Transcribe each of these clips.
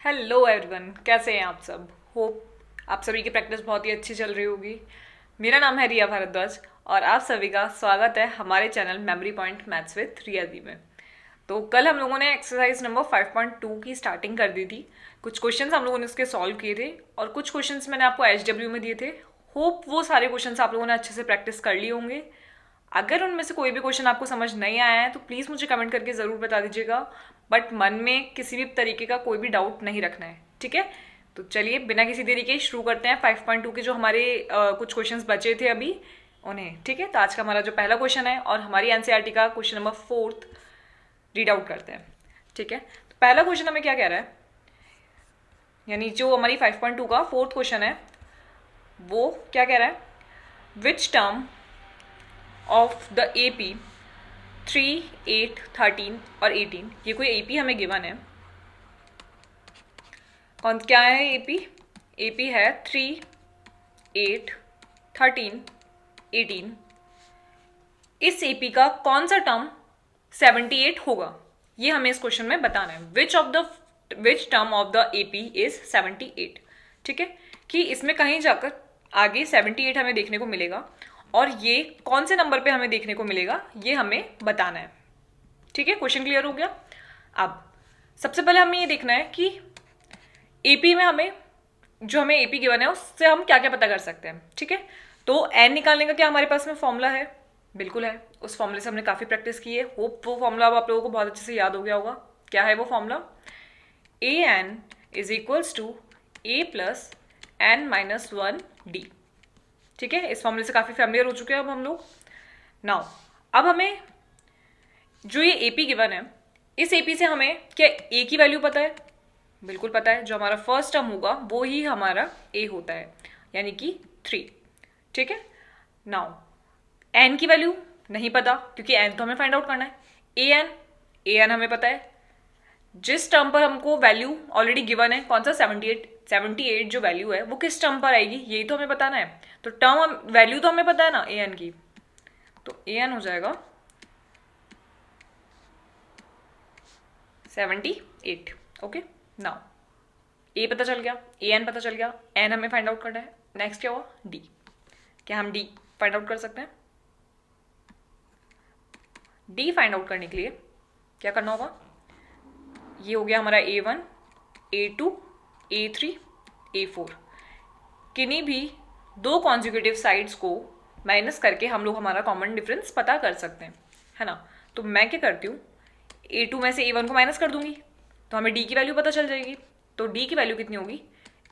Hello everyone, कैसे हैं आप सब। होप आप सभी की प्रैक्टिस बहुत ही अच्छी चल रही होगी। मेरा नाम है रिया भारद्वाज और आप सभी का स्वागत है हमारे channel memory point maths with Riya di में। तो कल हम लोगों ने एक्सरसाइज नंबर 5.2 की स्टार्टिंग कर दी थी। कुछ क्वेश्चंस हम लोगों ने उसके सॉल्व किए थे और कुछ क्वेश्चंस मैंने आपको HW में दिए थे। होप वो सारे क्वेश्चंस आप लोगों ने अच्छे से प्रैक्टिस कर लिए होंगे। अगर उनमें से कोई भी क्वेश्चन आपको समझ नहीं आया है तो प्लीज़ मुझे कमेंट करके ज़रूर बता दीजिएगा, बट मन में किसी भी तरीके का कोई भी डाउट नहीं रखना है, ठीक है। तो चलिए बिना किसी देरी के शुरू करते हैं 5.2 के जो हमारे कुछ क्वेश्चंस बचे थे अभी उन्हें, ठीक है। तो आज का हमारा जो पहला क्वेश्चन है और हमारी एनसीईआरटी का क्वेश्चन नंबर 4 रीड आउट करते हैं, ठीक है। तो पहला क्वेश्चन हमें क्या कह रहा है, यानी जो हमारी 5.2 का फोर्थ क्वेश्चन है वो क्या कह रहा है, which term of the AP 3, 8, 13 और 18, ये कोई AP हमें गिवन है। कौन क्या है AP? AP है 3, 8, 13, 18। इस AP का कौन सा टर्म 78 होगा, ये हमें इस क्वेश्चन में बताना है। Which term of the AP is 78, ठीक है। कि इसमें कहीं जाकर आगे 78 हमें देखने को मिलेगा और ये कौन से नंबर पे हमें देखने को मिलेगा ये हमें बताना है, ठीक है। क्वेश्चन क्लियर हो गया। अब सबसे पहले हमें ये देखना है कि AP में हमें AP गिवन है उससे हम क्या क्या पता कर सकते हैं, ठीक है। तो n निकालने का क्या हमारे पास में फॉर्मूला है? बिल्कुल है। उस फॉर्मूले से हमने काफ़ी प्रैक्टिस की है। होप वो फॉर्मूला अब आप लोगों को बहुत अच्छे से याद हो गया होगा। क्या है वो formula? AN is equals to A plus n-1D, ठीक है। इस फॉर्मूले से काफ़ी फैमिलियर हो चुके हैं अब हम लोग। नाउ अब हमें जो ये AP गिवन है, इस AP से हमें क्या A की वैल्यू पता है? बिल्कुल पता है। जो हमारा फर्स्ट टर्म होगा वो ही हमारा A होता है, यानी कि 3, ठीक है। नाउ N की वैल्यू नहीं पता क्योंकि N तो हमें फाइंड आउट करना है। AN हमें पता है। जिस टर्म पर हमको वैल्यू ऑलरेडी गिवन है, कौन सा 78 जो वैल्यू है वो किस टर्म पर आएगी यही तो हमें बताना है। तो टर्म वैल्यू तो हमें पता है ना AN की, तो AN हो जाएगा 78, ओके। नाउ A पता चल गया, AN पता चल गया, N हमें फाइंड आउट करना है। नेक्स्ट क्या हुआ? D। क्या हम D फाइंड आउट कर सकते हैं? D फाइंड आउट करने के लिए क्या करना होगा? ये हो गया हमारा A1, A2, A3, A4। किन्हीं भी दो कॉन्जिक्यूटिव साइड्स को माइनस करके हम लोग हमारा कॉमन डिफरेंस पता कर सकते हैं, है ना। तो मैं क्या करती हूँ, A2 में से A1 को माइनस कर दूंगी तो हमें D की वैल्यू पता चल जाएगी। तो D की वैल्यू कितनी होगी?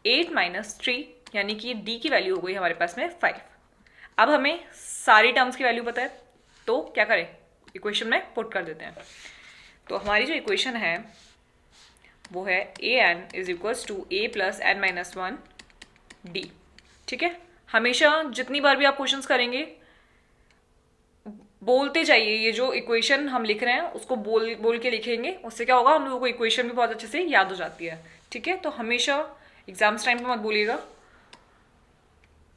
8 - 3, यानी कि D की वैल्यू हो गई हमारे पास में 5। अब हमें सारी टर्म्स की वैल्यू पता है तो क्या करें, इक्वेशन में पुट कर देते हैं। तो हमारी जो इक्वेशन है वो है AN is equals to A plus n-1D, ठीक है। हमेशा जितनी बार भी आप क्वेश्चंस करेंगे बोलते जाइए, ये जो इक्वेशन हम लिख रहे हैं उसको बोल बोल के लिखेंगे, उससे क्या होगा हम लोगों को इक्वेशन भी बहुत अच्छे से याद हो जाती है, ठीक है। तो हमेशा एग्जाम्स टाइम पे मत बोलिएगा,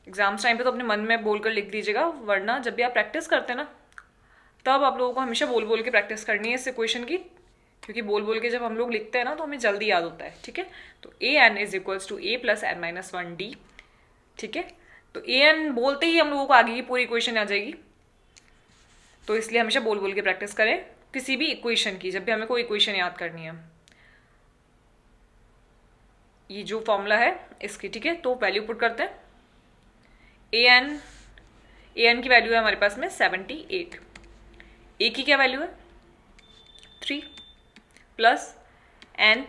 एग्जाम्स टाइम पे तो अपने मन में बोलकर लिख दीजिएगा, वरना जब भी आप प्रैक्टिस करते हैं ना तब आप लोगों को हमेशा बोल बोल के प्रैक्टिस करनी है इस इक्वेशन की, क्योंकि बोल बोल के जब हम लोग लिखते हैं ना तो हमें जल्दी याद होता है, ठीक है। तो AN is equals to A plus n-1D, ठीक है। तो AN बोलते ही हम लोगों को आगे की पूरी इक्वेशन आ जाएगी, तो इसलिए हमेशा बोल बोल के प्रैक्टिस करें किसी भी इक्वेशन की, जब भी हमें कोई इक्वेशन याद करनी है। ये जो फॉर्मूला है इसकी, ठीक है। तो वैल्यू पुट करते हैं। AN की वैल्यू है हमारे पास में 78। A की क्या वैल्यू है? 3 प्लस N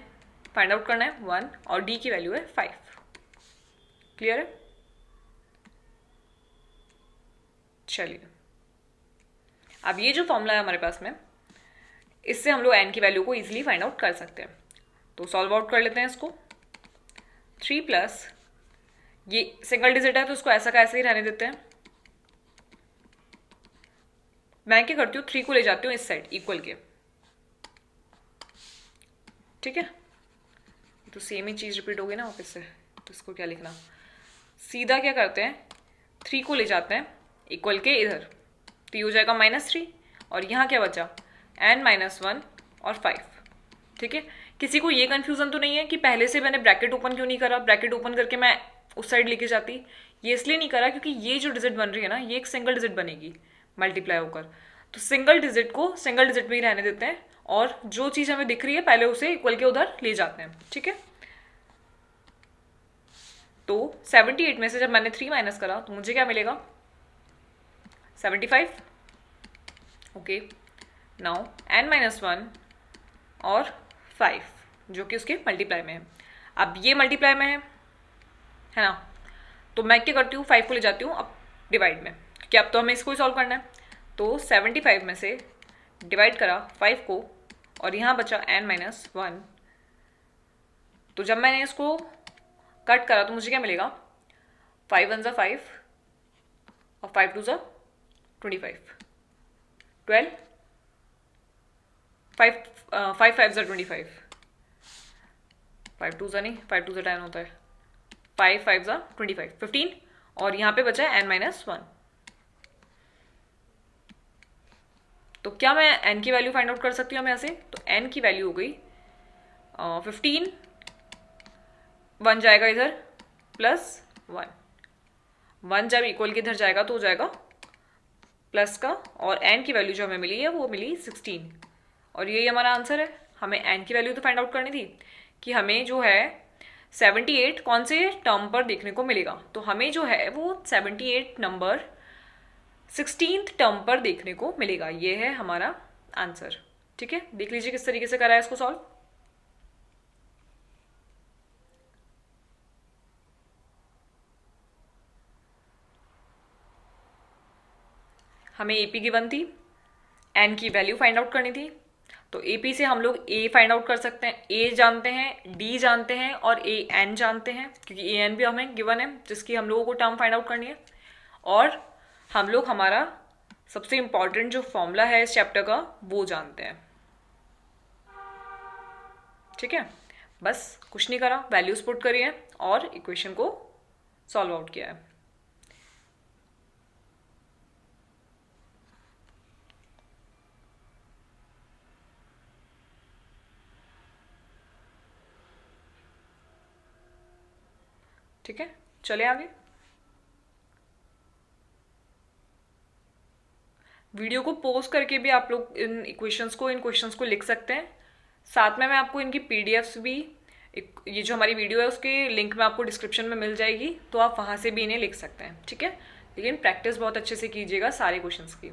फाइंड आउट करना है 1 और D की वैल्यू है 5। क्लियर है? चलिए अब ये जो फॉर्मूला है हमारे पास में, इससे हम लोग N की वैल्यू को इजीली फाइंड आउट कर सकते हैं। तो सॉल्व आउट कर लेते हैं इसको। 3 प्लस, ये सिंगल डिजिट है तो इसको ऐसा का ऐसा ही रहने देते हैं। मैं क्या करती हूँ, 3 को ले जाती हूँ इस साइड इक्वल के, ठीक है। तो सेम ही चीज़ रिपीट होगी ना वापस से, तो इसको क्या लिखना, सीधा क्या करते हैं 3 को ले जाते हैं इक्वल के इधर, तो ये हो जाएगा -3 और यहाँ क्या बचा n-1 और 5, ठीक है। किसी को ये कन्फ्यूज़न तो नहीं है कि पहले से मैंने ब्रैकेट ओपन क्यों नहीं करा, ब्रैकेट ओपन करके मैं उस साइड लेके जाती? ये इसलिए नहीं करा क्योंकि ये जो डिजिट बन रही है ना, ये एक सिंगल डिजिट बनेगी मल्टीप्लाई होकर, तो सिंगल डिजिट को सिंगल डिजिट में ही रहने देते हैं और जो चीज़ हमें दिख रही है पहले उसे इक्वल के उधर ले जाते हैं। ठीक है, तो 78 में से जब मैंने 3 माइनस करा तो मुझे क्या मिलेगा? 75। ओके, नाउ n माइनस 1 और 5 जो कि उसके मल्टीप्लाई में है। अब ये मल्टीप्लाई में है ना, तो मैं क्या करती हूँ, 5 को ले जाती हूँ अब डिवाइड में, क्योंकि अब तो हमें इसको ही सॉल्व करना है। तो 75 में से डिवाइड करा 5 को और यहाँ बचा n माइनस 1। तो जब मैंने इसको कट करा तो मुझे क्या मिलेगा? 5 1 ज़ा 5 और 5 2 ज़ा 25, 12, 5 5 ज़ा 25, 5 2 ज़ा नहीं, 5 2 ज़ा 10 होता है, 5 5 ज़ा 25, 15 और यहाँ पे बचा है n माइनस 1। तो क्या मैं n की वैल्यू फाइंड आउट कर सकती हूँ मैं ऐसे? तो n की वैल्यू हो गई 15, 1 जाएगा इधर प्लस 1 जब इक्वल के इधर जाएगा तो हो जाएगा प्लस का, और n की वैल्यू जो हमें मिली है वो मिली 16। और यही हमारा आंसर है। हमें n की वैल्यू तो फाइंड आउट करनी थी कि हमें जो है 78 कौन से टर्म पर देखने को मिलेगा, तो हमें जो है वो 78 नंबर 16th टर्म पर देखने को मिलेगा। ये है हमारा आंसर। ठीक है, देख लीजिए किस तरीके से करा है इसको सॉल्व। हमें एपी गिवन थी, एन की वैल्यू फाइंड आउट करनी थी, तो एपी से हम लोग ए फाइंड आउट कर सकते हैं। ए जानते हैं, डी जानते हैं और ए एन जानते हैं, क्योंकि ए एन भी हमें गिवन है जिसकी हम लोगों को टर्म फाइंड आउट करनी है। और हम लोग हमारा सबसे इंपॉर्टेंट जो फॉर्मूला है इस चैप्टर का वो जानते हैं। ठीक है, बस कुछ नहीं करा, वैल्यूज पुट करी है और इक्वेशन को सॉल्व आउट किया है। ठीक है, चले आगे। वीडियो को पॉज करके भी आप लोग इन क्वेश्चंस को लिख सकते हैं। साथ में मैं आपको इनकी पीडीएफ्स भी, ये जो हमारी वीडियो है उसके लिंक में आपको डिस्क्रिप्शन में मिल जाएगी, तो आप वहाँ से भी इन्हें लिख सकते हैं। ठीक है, लेकिन प्रैक्टिस बहुत अच्छे से कीजिएगा सारे क्वेश्चंस की।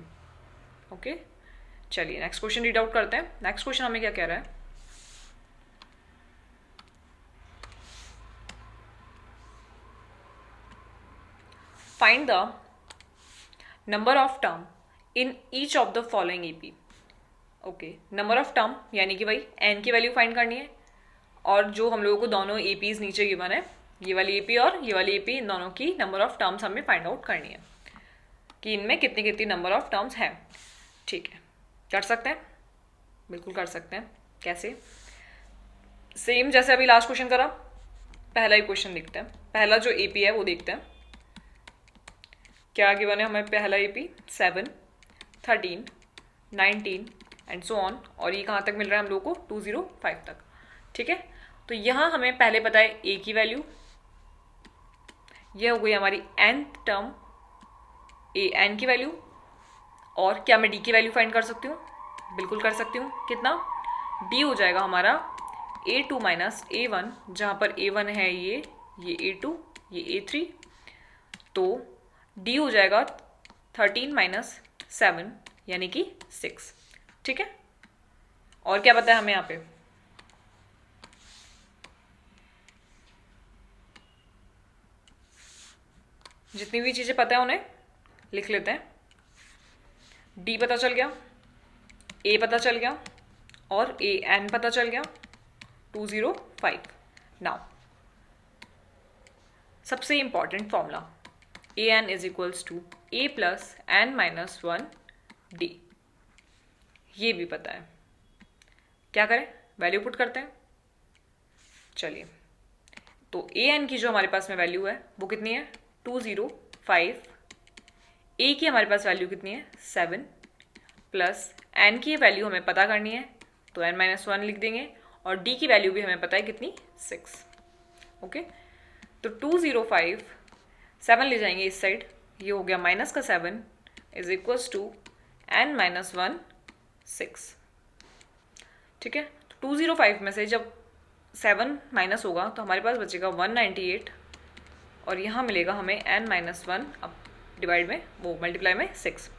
ओके, चलिए नेक्स्ट क्वेश्चन रीड आउट करते हैं। नेक्स्ट क्वेश्चन हमें क्या कह रहा है? Find the number of term in each of the following AP. Okay, number of term यानी कि भाई एन की वैल्यू फाइंड करनी है, और जो हम लोगों को दोनों एपीज नीचे गिवन है, ये वाली एपी और ये वाली एपी, इन दोनों की नंबर ऑफ टर्म्स हमें फाइंड आउट करनी है कि इनमें कितनी कितनी नंबर ऑफ टर्म्स हैं। ठीक है, कर सकते हैं, बिल्कुल कर सकते हैं। कैसे? सेम जैसे अभी लास्ट क्वेश्चन करा, पहला ही क्वेश्चन देखते हैं। पहला जो एपी है वो देखते हैं क्या गिवन है हमें। पहला एपी 7, 13, 19 एंड सो ऑन, और ये कहाँ तक मिल रहा है हम लोग को? 205 तक। ठीक है, तो यहाँ हमें पहले पता है ए की वैल्यू, यह हो गई हमारी nth टर्म, ए एन की वैल्यू। और क्या मैं डी की वैल्यू फाइंड कर सकती हूँ? बिल्कुल कर सकती हूँ। कितना? डी हो जाएगा हमारा A2 माइनस A1, जहाँ पर A1 है ये A2, ये A3, तो डी हो जाएगा 13 माइनस 7 यानी कि 6। ठीक है, और क्या पता है हमें यहाँ पे? जितनी भी चीज़ें पता है उन्हें लिख लेते हैं। डी पता चल गया, ए पता चल गया और ए एन पता चल गया, 205। नाउ सबसे important formula, a N is equals to A plus N minus 1 D. ये भी पता है, क्या करें? वैल्यू पुट करते हैं। चलिए, तो ए एन की जो हमारे पास में वैल्यू है वो कितनी है? 205। ए की हमारे पास वैल्यू कितनी है? 7, प्लस एन की वैल्यू हमें पता करनी है, तो एन माइनस 1 लिख देंगे, और डी की वैल्यू भी हमें पता है कितनी, 6। ओके, तो 205, 7 ले जाएंगे इस साइड, ये हो गया माइनस का 7 इज इक्वल्स टू n-1 6। ठीक है, तो 205 में से जब 7 माइनस होगा तो हमारे पास बचेगा 198 और यहाँ मिलेगा हमें n-1 अब डिवाइड में वो मल्टीप्लाई में 6।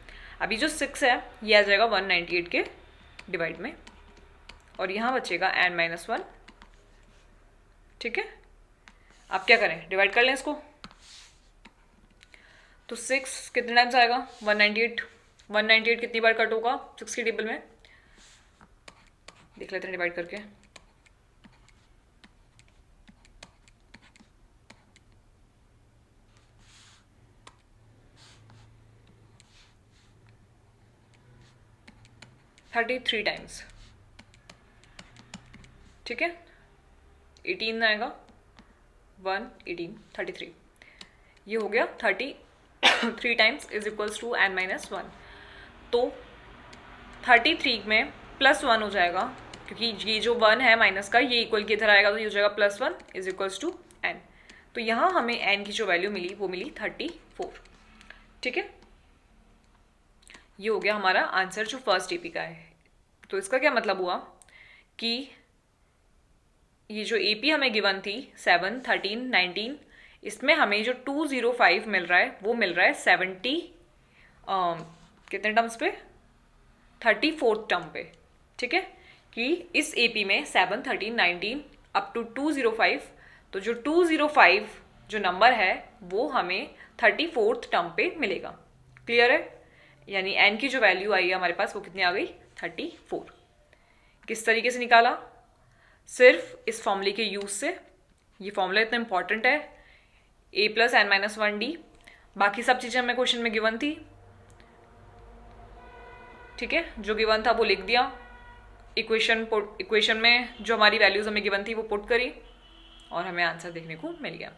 अभी जो 6 है ये आ जाएगा 198 के डिवाइड में और यहाँ बचेगा n-1। ठीक है, आप क्या करें, डिवाइड कर लें इसको। तो 6 कितने टाइम्स आएगा, 198। 198 कितनी बार कट होगा 6 की टेबल में, देख लेते हैं डिवाइड करके। Three times. ठीक है, 18 आएगा, 1 18 33, ये हो गया 33 times is equals to n-1। तो 33 में +1 हो जाएगा क्योंकि ये जो 1 है माइनस का ये इक्वल की इधर आएगा तो ये हो जाएगा +1 इज इक्वल्स टू n। तो यहाँ हमें n की जो वैल्यू मिली वो मिली 34। ठीक है, ये हो गया हमारा आंसर जो फर्स्ट एपी का है। तो इसका क्या मतलब हुआ कि ये जो एपी हमें गिवन थी 7, 13, 19, इसमें हमें जो 205 मिल रहा है वो मिल रहा है 70 कितने टर्म्स पे, 34th टर्म पे। ठीक है, कि इस एपी में 7, 13, 19 अप टू 205, तो जो 205 जो नंबर है वो हमें 34th टर्म पे मिलेगा। क्लियर है, यानी n की जो वैल्यू आई है हमारे पास वो कितनी आ गई, 34। किस तरीके से निकाला, सिर्फ इस फॉर्मूले के यूज से। ये फॉर्मूला इतना इंपॉर्टेंट है, a + n-1d। बाकी सब चीजें हमें क्वेश्चन में गिवन थी। ठीक है, जो गिवन था वो लिख दिया, इक्वेशन में जो हमारी वैल्यूज हमें गिवन थी वो पुट करी और हमें आंसर देखने को मिल गया।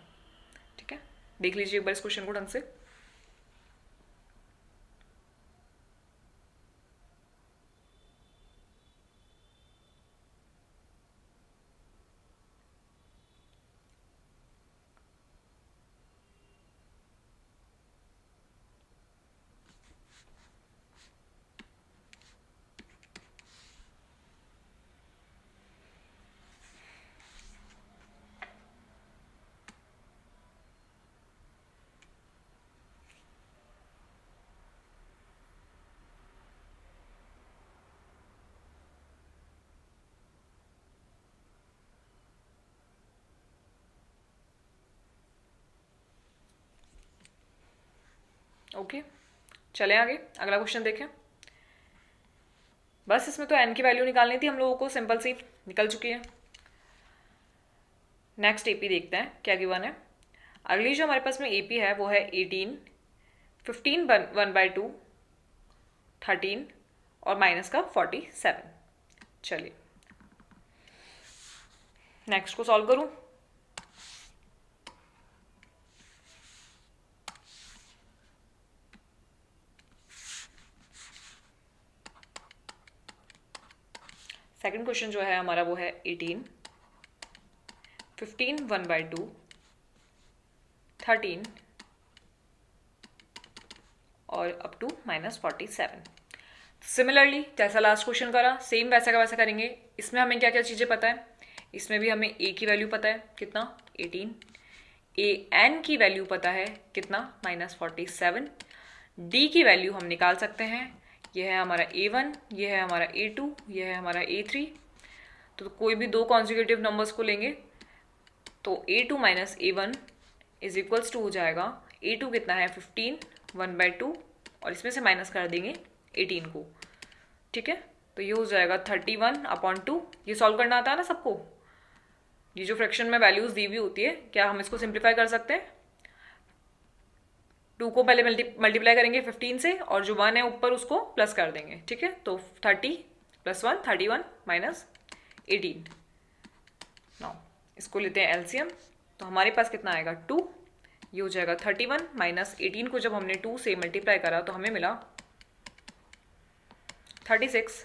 ठीक है, देख लीजिए एक बार इस क्वेश्चन को ढंग से। ओके, चले आगे, अगला क्वेश्चन देखें। बस इसमें तो n की वैल्यू निकालनी थी हम लोगों को, सिंपल सी निकल चुकी है। नेक्स्ट एपी देखते हैं क्या गिवन है। अगली जो हमारे पास में एपी है वो है 18, 15 1/2, 13 और माइनस का 47। चलिए नेक्स्ट को सॉल्व करूं। सेकंड क्वेश्चन जो है हमारा वो है 18, 15 1/2, 13 और अप टू -47। सिमिलरली जैसा लास्ट क्वेश्चन करा सेम वैसा का वैसा करेंगे। इसमें हमें क्या क्या चीज़ें पता है, इसमें भी हमें a की वैल्यू पता है कितना, 18, an की वैल्यू पता है कितना, -47, d की वैल्यू हम निकाल सकते हैं, यह है हमारा a1, यह है हमारा a2, यह है हमारा a3। तो कोई भी दो कॉन्जिक्यूटिव नंबर्स को लेंगे तो a2 - a1 is equals to हो जाएगा, a2 कितना है 15 1/2 और इसमें से माइनस कर देंगे 18 को। ठीक है, तो ये हो जाएगा 31/2। ये सॉल्व करना आता है ना सबको, ये जो फ्रैक्शन में वैल्यूज दी हुई होती है, क्या हम इसको सिंप्लीफाई कर सकते हैं। 2 को पहले मल्टीप्लाई करेंगे 15 से और जो 1 है ऊपर उसको प्लस कर देंगे। ठीक है, तो 30 + 1 31 -18। नाउ इसको लेते हैं एलसीएम, तो हमारे पास कितना आएगा 2, ये हो जाएगा 31 -18 को जब हमने 2 से मल्टीप्लाई करा तो हमें मिला 36।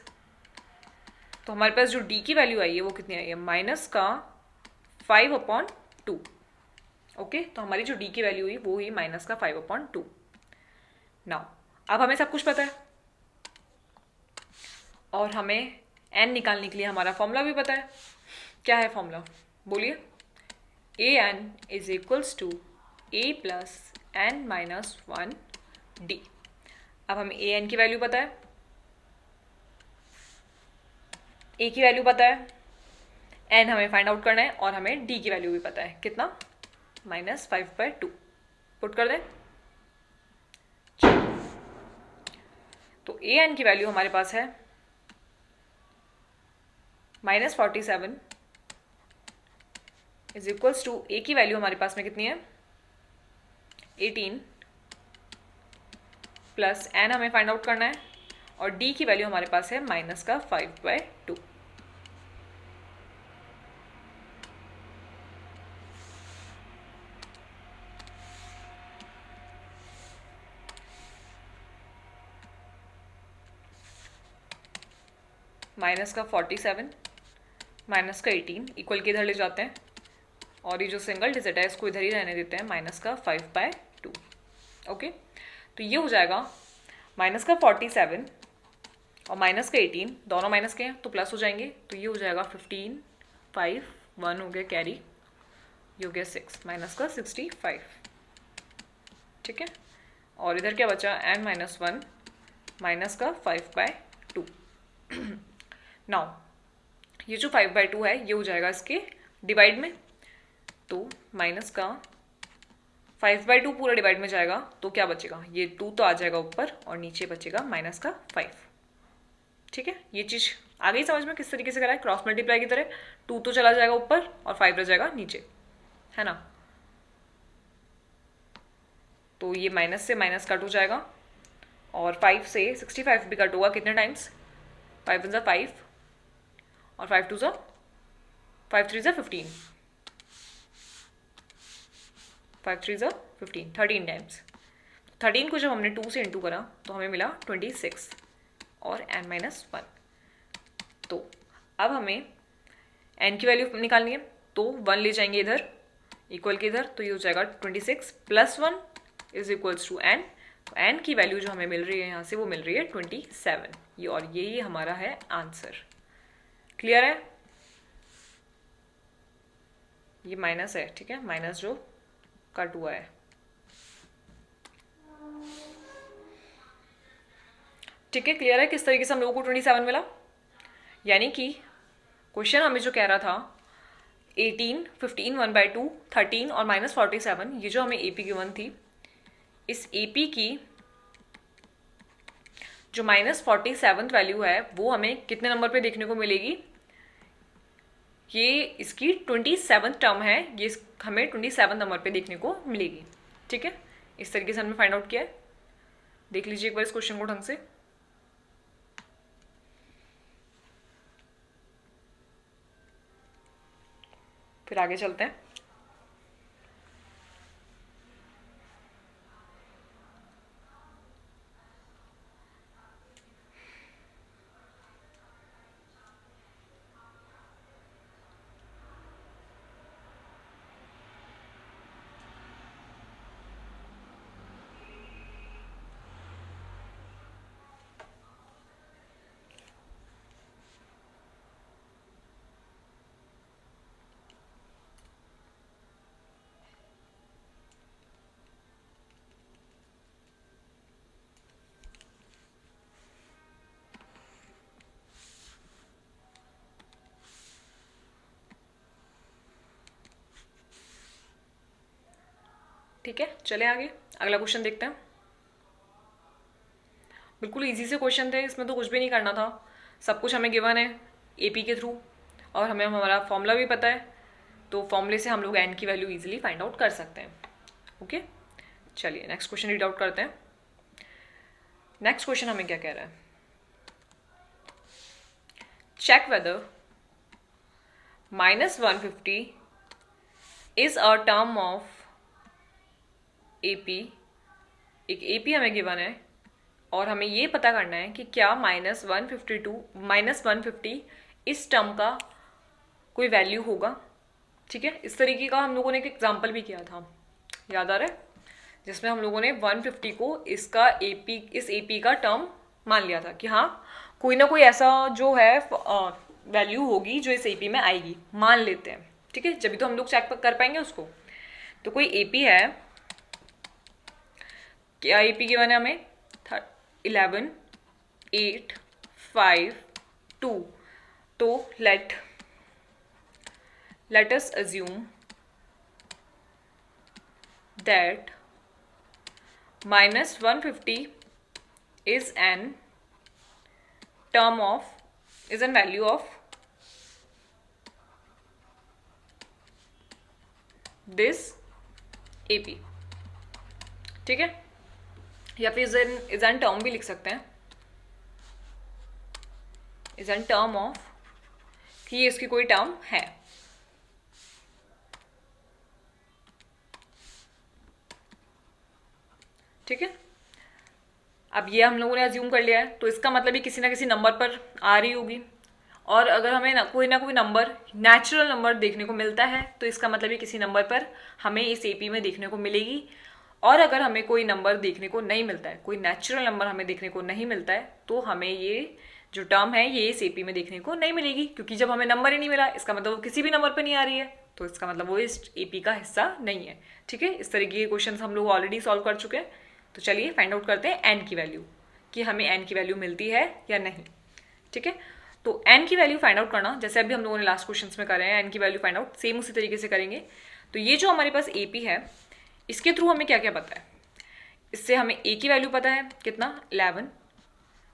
तो हमारे पास जो डी की वैल्यू आई है वो कितनी आई है, माइनस का 5/2। ओके, तो हमारी जो डी की वैल्यू हुई वो हुई माइनस का 5/2। नाउ अब हमें सब कुछ पता है और हमें एन निकालने के लिए हमारा फॉर्मूला भी पता है। क्या है फॉर्मूला, बोलिए। A N is equals to A plus N minus 1 D. अब हमें ए एन की वैल्यू पता है, ए की वैल्यू पता है, एन हमें फाइंड आउट करना है और हमें डी की वैल्यू भी पता है, कितना, -5/2। पुट कर दें। तो ए एन की वैल्यू हमारे पास है -47 इज इक्वल्स टू, ए की वैल्यू हमारे पास में कितनी है, 18 प्लस एन हमें फाइंड आउट करना है और डी की वैल्यू हमारे पास है -5/2। -47 -18 इक्वल के इधर ले जाते हैं और ये जो सिंगल डिजिट है इसको इधर ही रहने देते हैं, -5/2। ओके, तो ये हो जाएगा -47 और -18 दोनों माइनस के हैं तो प्लस हो जाएंगे, तो ये हो जाएगा 15, 5, 1 हो गया कैरी, ये हो गया 6, -65। ठीक है, और इधर क्या बचा, n-1 -5/2। नाउ ये जो 5/2 है ये हो जाएगा इसके डिवाइड में, तो माइनस का 5/2 पूरा डिवाइड में जाएगा तो क्या बचेगा, ये 2 तो आ जाएगा ऊपर और नीचे बचेगा -5। ठीक है, ये चीज़ आ गई समझ में किस तरीके से करा है, क्रॉस मल्टीप्लाई की तरह 2 तो चला जाएगा ऊपर और 5 रह जाएगा नीचे, है ना। तो ये माइनस से माइनस कट हो जाएगा और 5 से 65 भी कट होगा, कितने टाइम्स, 5 1 5 और 5 2 5 3 15, 5 3 15, 13 टाइम्स। 13 को जब हमने 2 से इंटू करा तो हमें मिला 26 और n-1। तो अब हमें n की वैल्यू निकालनी है, तो 1 ले जाएंगे इधर इक्वल के इधर, तो ये हो जाएगा 26 + 1 इज इक्वल्स टू n। तो n की वैल्यू जो हमें मिल रही है यहाँ से वो मिल रही है 27, ये और यही हमारा है आंसर। क्लियर है, ये माइनस है, ठीक है, माइनस जो कट हुआ है। ठीक है, क्लियर है किस तरीके से हम लोगों को 27 मिला। यानी कि क्वेश्चन हमें जो कह रहा था 18, 15, 1/2, 13 और -47, ये जो हमें एपी गिवन थी, इस एपी की जो -47 वैल्यू है वो हमें कितने नंबर पे देखने को मिलेगी, ये इसकी 27th टर्म है, ये हमें 27 नंबर पे देखने को मिलेगी। ठीक है, इस तरीके से हमने फाइंड आउट किया है। देख लीजिए एक बार इस क्वेश्चन को ढंग से। फिर आगे चलते हैं। ठीक है, चले आगे, अगला क्वेश्चन देखते हैं। बिल्कुल इजी से क्वेश्चन थे, इसमें तो कुछ भी नहीं करना था, सब कुछ हमें गिवन है एपी के थ्रू और हमें हमारा फॉर्मूला भी पता है, तो फॉर्मूले से हम लोग एन की वैल्यू इजीली फाइंड आउट कर सकते हैं। ओके, चलिए नेक्स्ट क्वेश्चन रीड आउट करते हैं। नेक्स्ट क्वेश्चन हमें क्या कह रहा है, check whether -150 is a term of AP. एक एपी हमें गिवन है और हमें ये पता करना है कि क्या -150 इस टर्म का कोई वैल्यू होगा, ठीक है। इस तरीके का हम लोगों ने एक एग्जाम्पल भी किया था, याद आ रहा है, जिसमें हम लोगों ने 150 को इसका एपी, इस एपी का टर्म मान लिया था कि हाँ कोई ना कोई ऐसा जो है वैल्यू होगी जो इस एपी में आएगी, मान लेते हैं, ठीक है, जब तो हम लोग चेक कर पाएंगे उसको। तो कोई एपी है, क्या एपी गिवन है हमें, 11, 8, 5, 2। तो let us assume that minus 150 is an value of this AP, ठीक है, या फिर is an term भी लिख सकते हैं, is an term of, कि ये इसकी कोई टर्म है, ठीक है। अब ये हम लोगों ने अज्यूम कर लिया है, तो इसका मतलब ये किसी ना किसी नंबर पर आ रही होगी, और अगर हमें कोई ना कोई नंबर, नेचुरल नंबर देखने को मिलता है, तो इसका मतलब ये किसी नंबर पर हमें इस एपी में देखने को मिलेगी। और अगर हमें कोई नंबर देखने को नहीं मिलता है, कोई नेचुरल नंबर हमें देखने को नहीं मिलता है, तो हमें ये जो टर्म है ये इस एपी में देखने को नहीं मिलेगी, क्योंकि जब हमें नंबर ही नहीं मिला, इसका मतलब वो किसी भी नंबर पर नहीं आ रही है, तो इसका मतलब वो इस एपी का हिस्सा नहीं है, ठीक है। इस तरीके के क्वेश्चन हम लोग ऑलरेडी सॉल्व कर चुके हैं। तो चलिए फाइंड आउट करते हैं एन की वैल्यू, कि हमें एन की वैल्यू मिलती है या नहीं, ठीक है। तो एन की वैल्यू फाइंड आउट करना, जैसे अभी हम लोगों ने लास्ट क्वेश्चन में करे हैं, एन की वैल्यू फाइंड आउट सेम उसी तरीके से करेंगे। तो ये जो हमारे पास एपी है, इसके थ्रू हमें क्या क्या पता है, इससे हमें ए की वैल्यू पता है कितना, 11,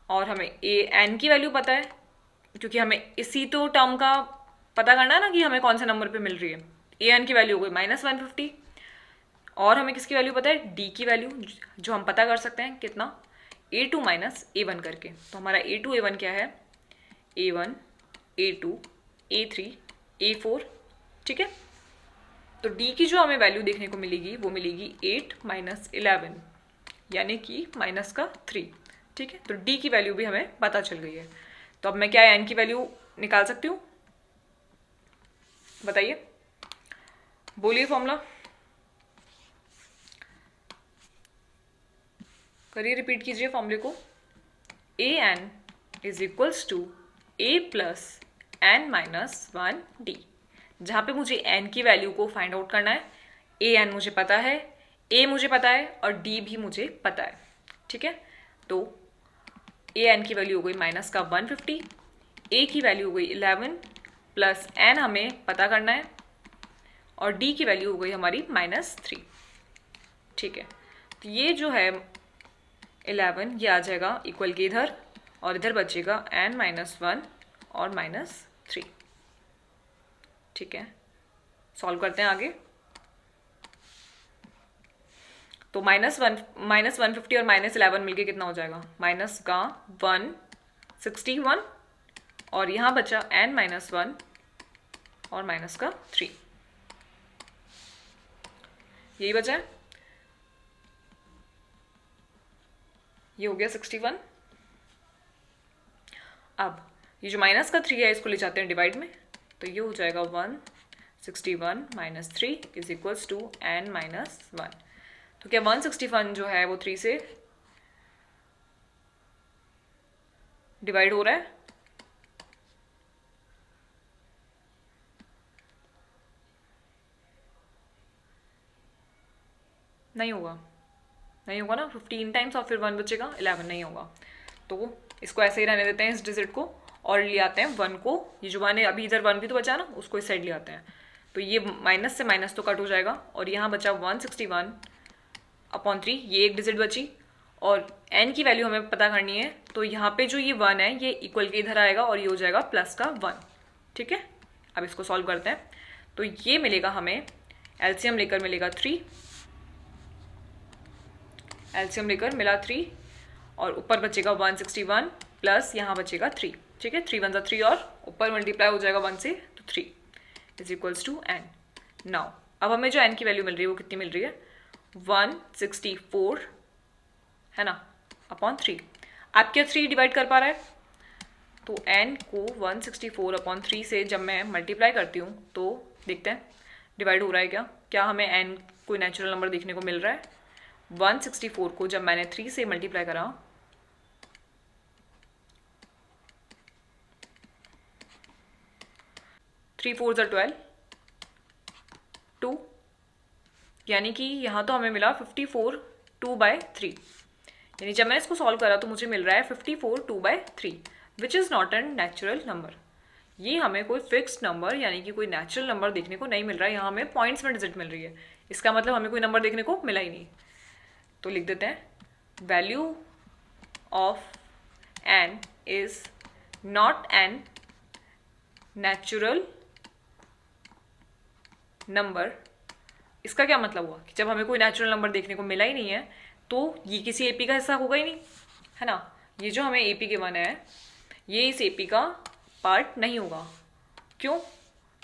और हमें एन की वैल्यू पता है, क्योंकि हमें इसी तो टर्म का पता करना है ना कि हमें कौन से नंबर पे मिल रही है। ए एन की वैल्यू हो गई -150, और हमें किसकी वैल्यू पता है, डी की वैल्यू, जो हम पता कर सकते हैं कितना, A2 माइनस A1 करके। तो हमारा A2 A1 क्या है, A1 A2 A3 A4, ठीक है। तो D की जो हमें वैल्यू देखने को मिलेगी वो मिलेगी 8 माइनस 11, यानी कि -3, ठीक है। तो D की वैल्यू भी हमें पता चल गई है। तो अब मैं क्या N की वैल्यू निकाल सकती हूँ, बताइए, बोलिए फॉर्मूला, करिए, रिपीट कीजिए फॉर्मूले को। an is equals to a plus n minus 1d, जहाँ पे मुझे n की वैल्यू को फाइंड आउट करना है। an मुझे पता है, a मुझे पता है, और d भी मुझे पता है, ठीक है। तो an की वैल्यू हो गई -150, a की वैल्यू हो गई 11, प्लस n हमें पता करना है, और d की वैल्यू हो गई हमारी -3, ठीक है। तो ये जो है 11, ये आ जाएगा इक्वल के इधर, और इधर बचेगा n-1 और -3, ठीक है। सॉल्व करते हैं आगे। तो -150 और -11 मिलके कितना हो जाएगा, -161, और यहाँ बचा n-1 और -3, यही बचा है, ये हो गया 61। अब ये जो -3 है इसको ले जाते हैं डिवाइड में, तो ये हो जाएगा 161 - 3 इज इक्वल्स टू n-1। तो क्या 161 जो है वो 3 से डिवाइड हो रहा है, नहीं होगा, नहीं होगा ना, 15 टाइम्स और फिर 1 बचेगा, 11 नहीं होगा। तो इसको ऐसे ही रहने देते हैं इस डिजिट को, और ले आते हैं 1 को, ये जो 1 है अभी इधर 1 भी तो बचा ना, उसको इस साइड ले आते हैं। तो ये माइनस से माइनस तो कट हो जाएगा, और यहाँ बचा 161/3, ये एक डिजिट बची, और n की वैल्यू हमें पता करनी है। तो यहाँ पे जो ये 1 है ये इक्वल के इधर आएगा, और ये हो जाएगा प्लस का 1, ठीक है। अब इसको सॉल्व करते हैं। तो ये मिलेगा हमें, एलसीएम लेकर मिलेगा 3, एलसीएम लेकर मिला 3, और ऊपर बचेगा 161 प्लस यहाँ बचेगा 3, ठीक है। 3 1 3, और ऊपर मल्टीप्लाई हो जाएगा 1 से, तो 3 is equals to n। Now अब हमें जो n की वैल्यू मिल रही है वो कितनी मिल रही है, 164 है ना, अपॉन 3। आप क्या 3 डिवाइड कर पा रहा है, तो n को 164/3 से जब मैं मल्टीप्लाई करती हूँ तो देखते हैं डिवाइड हो रहा है क्या हमें n कोई नेचुरल नंबर देखने को मिल रहा है। 164 को जब मैंने 3 से मल्टीप्लाई करा 3 4 12 2, यानी कि यहाँ तो हमें मिला 54 2/3, यानी जब मैंने इसको सॉल्व करा तो मुझे मिल रहा है 54 2/3 which is not an natural number. ये हमें कोई फिक्स्ड नंबर यानी कि कोई नेचुरल नंबर देखने को नहीं मिल रहा है, यहाँ हमें पॉइंट्स में डिजिट मिल रही है, इसका मतलब हमें कोई नंबर देखने को मिला ही नहीं। तो लिख देते हैं value of n is not an natural number. इसका क्या मतलब हुआ कि जब हमें कोई नेचुरल नंबर देखने को मिला ही नहीं है तो ये किसी एपी का हिस्सा होगा ही नहीं, है ना। ये जो हमें एपी गिवन है ये इस एपी का पार्ट नहीं होगा। क्यों?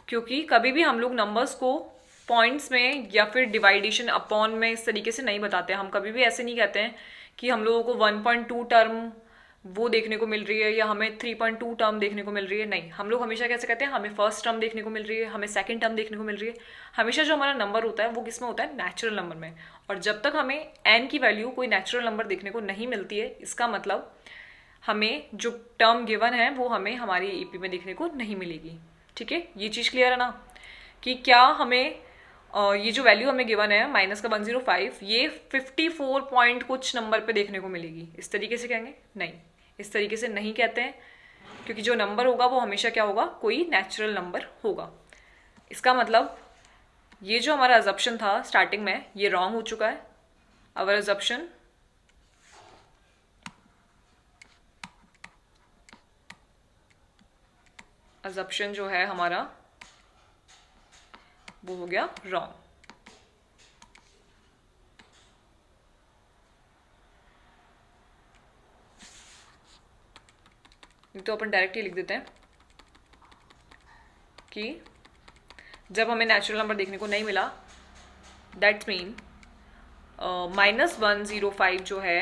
क्योंकि कभी भी हम लोग नंबर्स को पॉइंट्स में या फिर डिवाइडेशन अपॉन में इस तरीके से नहीं बताते। हम कभी भी ऐसे नहीं कहते हैं कि हम लोगों को 1.2 टर्म वो देखने को मिल रही है या हमें 3.2 टर्म देखने को मिल रही है। नहीं, हम लोग हमेशा कैसे कहते हैं हमें फर्स्ट टर्म देखने को मिल रही है, हमें सेकंड टर्म देखने को मिल रही है। हमेशा जो हमारा नंबर होता है वो किस में होता है? नेचुरल नंबर में। और जब तक हमें एन की वैल्यू कोई नेचुरल नंबर देखने को नहीं मिलती है, इसका मतलब हमें जो टर्म गिवन है वो हमें हमारी ईपी में देखने को नहीं मिलेगी। ठीक है, ये चीज़ क्लियर है ना कि क्या हमें ये जो वैल्यू हमें गिवन है माइनस का 105 ये 54 पॉइंट कुछ नंबर पे देखने को मिलेगी, इस तरीके से कहेंगे? नहीं, इस तरीके से नहीं कहते हैं, क्योंकि जो नंबर होगा वो हमेशा क्या होगा? कोई नेचुरल नंबर होगा। इसका मतलब ये जो हमारा अजम्पशन था स्टार्टिंग में ये रॉन्ग हो चुका है। अवर अजम्पशन जो है हमारा वो हो गया रॉन्ग। तो अपन डायरेक्टली लिख देते हैं कि जब हमें नेचुरल नंबर देखने को नहीं मिला दैट मीन -105 जो है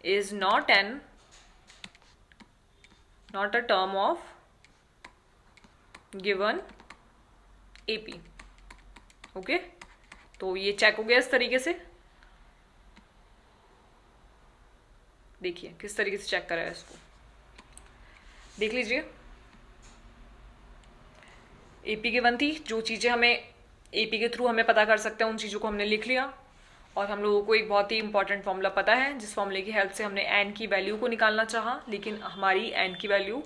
is not a term of given AP. Okay, तो ये चेक हो गया इस तरीके से। देखिए किस तरीके से चेक करा है इसको, देख लीजिए। एपी गिवन थी, जो चीज़ें हमें एपी के थ्रू हमें पता कर सकते हैं उन चीज़ों को हमने लिख लिया, और हम लोगों को एक बहुत ही इंपॉर्टेंट फॉर्मूला पता है जिस फॉर्मूले की हेल्प से हमने एन की वैल्यू को निकालना चाहा, लेकिन हमारी एन की वैल्यू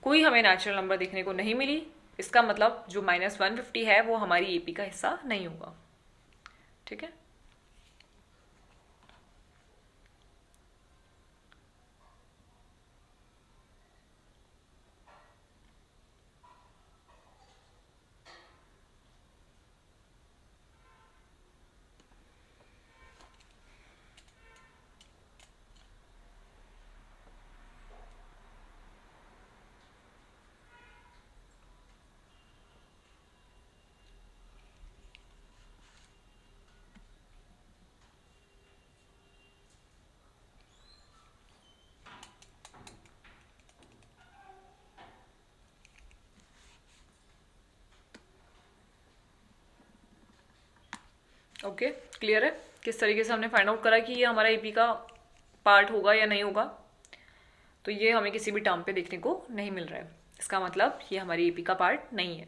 कोई हमें नेचुरल नंबर देखने को नहीं मिली। इसका मतलब जो -150 है वो हमारी एपी का हिस्सा नहीं होगा। ठीक है, ओके, क्लियर है किस तरीके से हमने फाइंड आउट करा कि ये हमारा एपी का पार्ट होगा या नहीं होगा। तो ये हमें किसी भी टर्म पे देखने को नहीं मिल रहा है, इसका मतलब ये हमारी एपी का पार्ट नहीं है।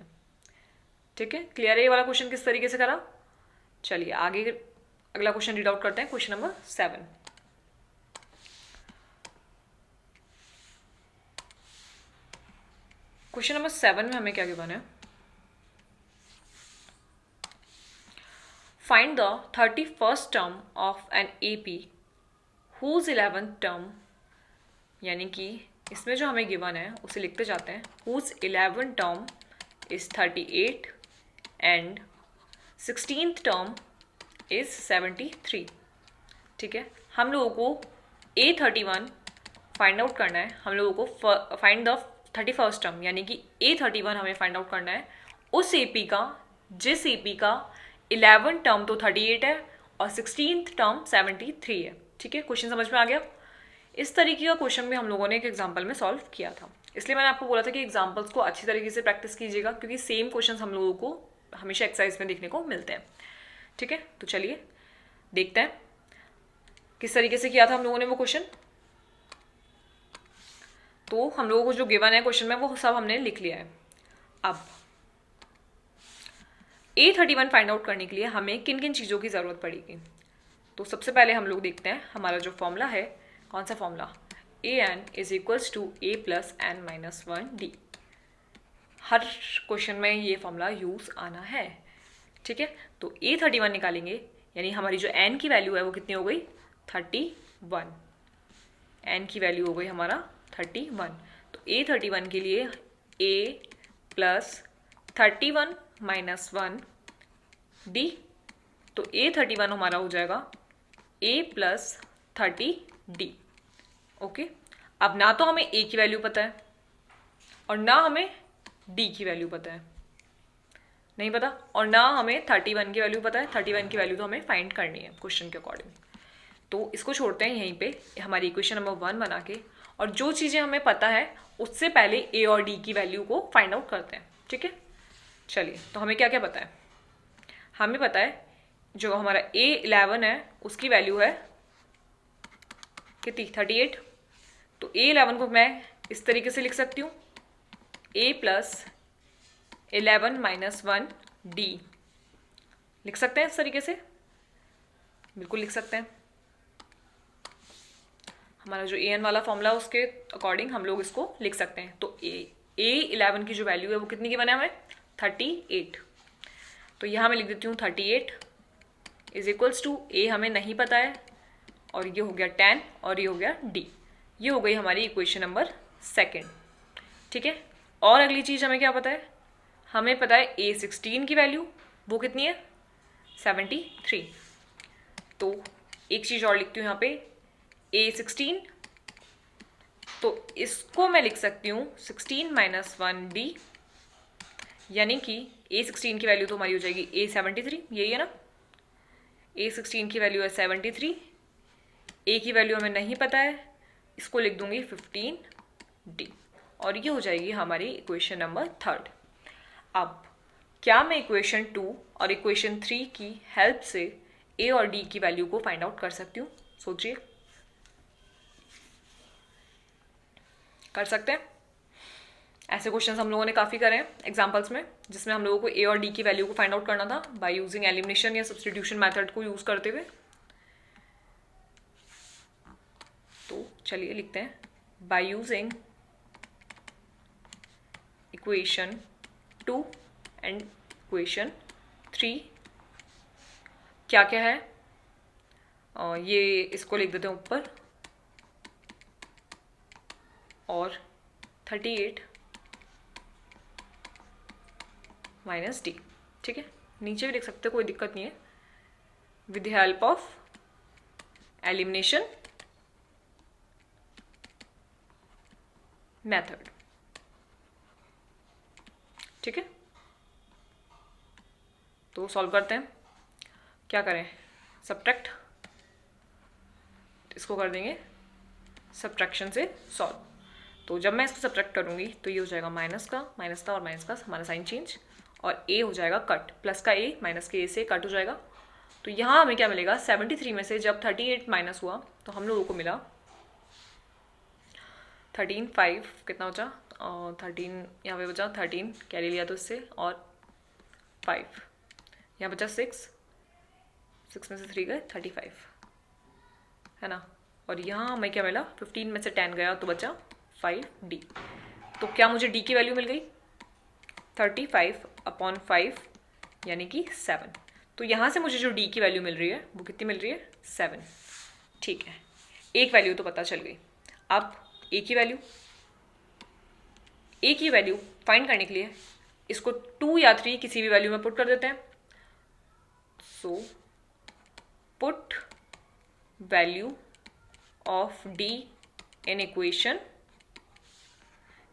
ठीक है, क्लियर है ये वाला क्वेश्चन किस तरीके से करा। चलिए आगे अगला क्वेश्चन रीड आउट करते हैं, क्वेश्चन नंबर 7। क्वेश्चन नंबर 7 में हमें क्या गिवन है? Find the 31st term of an AP whose 11th term, यानी कि इसमें जो हमें गिवन है उसे लिखते जाते हैं whose 11th term is 38 and 16th term is 73। ठीक है, हम लोगों को A31 फाइंड आउट करना है, हम लोगों को फाइंड द 31st टर्म यानी कि A31 हमें फाइंड आउट करना है उस AP का जिस AP का 11th टर्म तो 38 है और 16th टर्म 73 है। ठीक है, क्वेश्चन समझ में आ गया। इस तरीके का क्वेश्चन भी हम लोगों ने एक एग्जाम्पल में सॉल्व किया था। इसलिए मैंने आपको बोला था कि एग्जाम्पल्स को अच्छी तरीके से प्रैक्टिस कीजिएगा, क्योंकि सेम क्वेश्चन हम लोगों को हमेशा एक्सरसाइज में देखने को मिलते हैं। ठीक है, तो चलिए देखते हैं किस तरीके से किया था हम लोगों ने वो क्वेश्चन। तो हम लोगों को जो गिवन है क्वेश्चन में वो सब हमने लिख लिया है। अब A31 फाइंड आउट करने के लिए हमें किन किन चीज़ों की ज़रूरत पड़ेगी। तो सबसे पहले हम लोग देखते हैं हमारा जो फॉर्मूला है, कौन सा formula, an is equals to a plus N minus 1d। हर क्वेश्चन में ये फॉर्मूला यूज़ आना है। ठीक है, तो A31 निकालेंगे, यानी हमारी जो n की वैल्यू है वो कितनी हो गई, 31। n की वैल्यू हो गई हमारा 31। तो A31 के लिए a प्लस 31 माइनस 1d, तो A31 हमारा हो जाएगा a प्लस 30d। ओके, अब ना तो हमें a की वैल्यू पता है और ना हमें d की वैल्यू पता है, नहीं पता, और ना हमें 31 की वैल्यू पता है। 31 की वैल्यू तो हमें फाइंड करनी है क्वेश्चन के अकॉर्डिंग। तो इसको छोड़ते हैं यहीं पे हमारी इक्वेशन नंबर 1 बना के, और जो चीज़ें हमें पता है उससे पहले a और d की वैल्यू को फाइंड आउट करते हैं। ठीक है, चलिए, तो हमें क्या क्या पता है। हमें पता है जो हमारा A11 है उसकी वैल्यू है कितनी, 38। तो A11 को मैं इस तरीके से लिख सकती हूँ, a प्लस 11 माइनस 1d। लिख सकते हैं इस तरीके से, बिल्कुल लिख सकते हैं। हमारा जो an वाला फॉर्मूला उसके अकॉर्डिंग हम लोग इसको लिख सकते हैं। तो A11 की जो वैल्यू है वो कितनी की बना है हमें, 38। तो यहाँ मैं लिख देती हूँ 38 इज इक्वल्स टू a हमें नहीं पता है, और ये हो गया 10 और ये हो गया d। ये हो गई हमारी इक्वेशन नंबर 2। ठीक है, और अगली चीज़ हमें क्या पता है, हमें पता है A16 की वैल्यू वो कितनी है, 73। तो एक चीज़ और लिखती हूँ यहाँ पे, A16, तो इसको मैं लिख सकती हूँ 16 माइनस 1d, यानी कि A16 की वैल्यू तो हमारी हो जाएगी A73, यही है ना। A16 की वैल्यू है 73, A की वैल्यू हमें नहीं पता है, इसको लिख दूंगी 15d, और ये हो जाएगी हमारी इक्वेशन नंबर 3। अब क्या मैं इक्वेशन 2 और इक्वेशन 3 की हेल्प से a और d की वैल्यू को फाइंड आउट कर सकती हूँ, सोचिए, कर सकते हैं। ऐसे क्वेश्चंस हम लोगों ने काफ़ी करे हैं एग्जाम्पल्स में, जिसमें हम लोगों को a और d की वैल्यू को फाइंड आउट करना था बाय यूजिंग एलिमिनेशन या सब्स्टिट्यूशन मेथड को यूज करते हुए। तो चलिए लिखते हैं, by using equation 2 and equation 3 क्या क्या है, ये इसको लिख देते हैं ऊपर, और 38 माइनस डी। ठीक है, नीचे भी लिख सकते हैं, कोई दिक्कत नहीं है, with the help of elimination method. ठीक है, तो सॉल्व करते हैं। क्या करें, सब्ट्रैक्ट, इसको कर देंगे सब्ट्रैक्शन से सॉल्व। तो जब मैं इसको सब्ट्रैक्ट करूंगी तो ये हो जाएगा माइनस का और माइनस का हमारा साइन चेंज, और a हो जाएगा कट, प्लस का a माइनस के a से कट हो जाएगा। तो यहाँ हमें क्या मिलेगा, 73 में से जब 38 माइनस हुआ तो हम लोगों को मिला 13, 5 कितना बचा, 13 यहाँ पे बचा, 13 कैरी लिया तो इससे, और 5 यहाँ बचा 6 में से 3 गए 35, है ना। और यहाँ हमें क्या मिला, 15 में से 10 गया तो बचा 5d। तो क्या मुझे d की वैल्यू मिल गई, 35/5 यानी कि 7। तो यहाँ से मुझे जो d की वैल्यू मिल रही है वो कितनी मिल रही है, 7। ठीक है, एक वैल्यू तो पता चल गई। अब a की वैल्यू फाइंड करने के लिए इसको 2 या 3 किसी भी वैल्यू में पुट कर देते हैं। So put value of d in equation,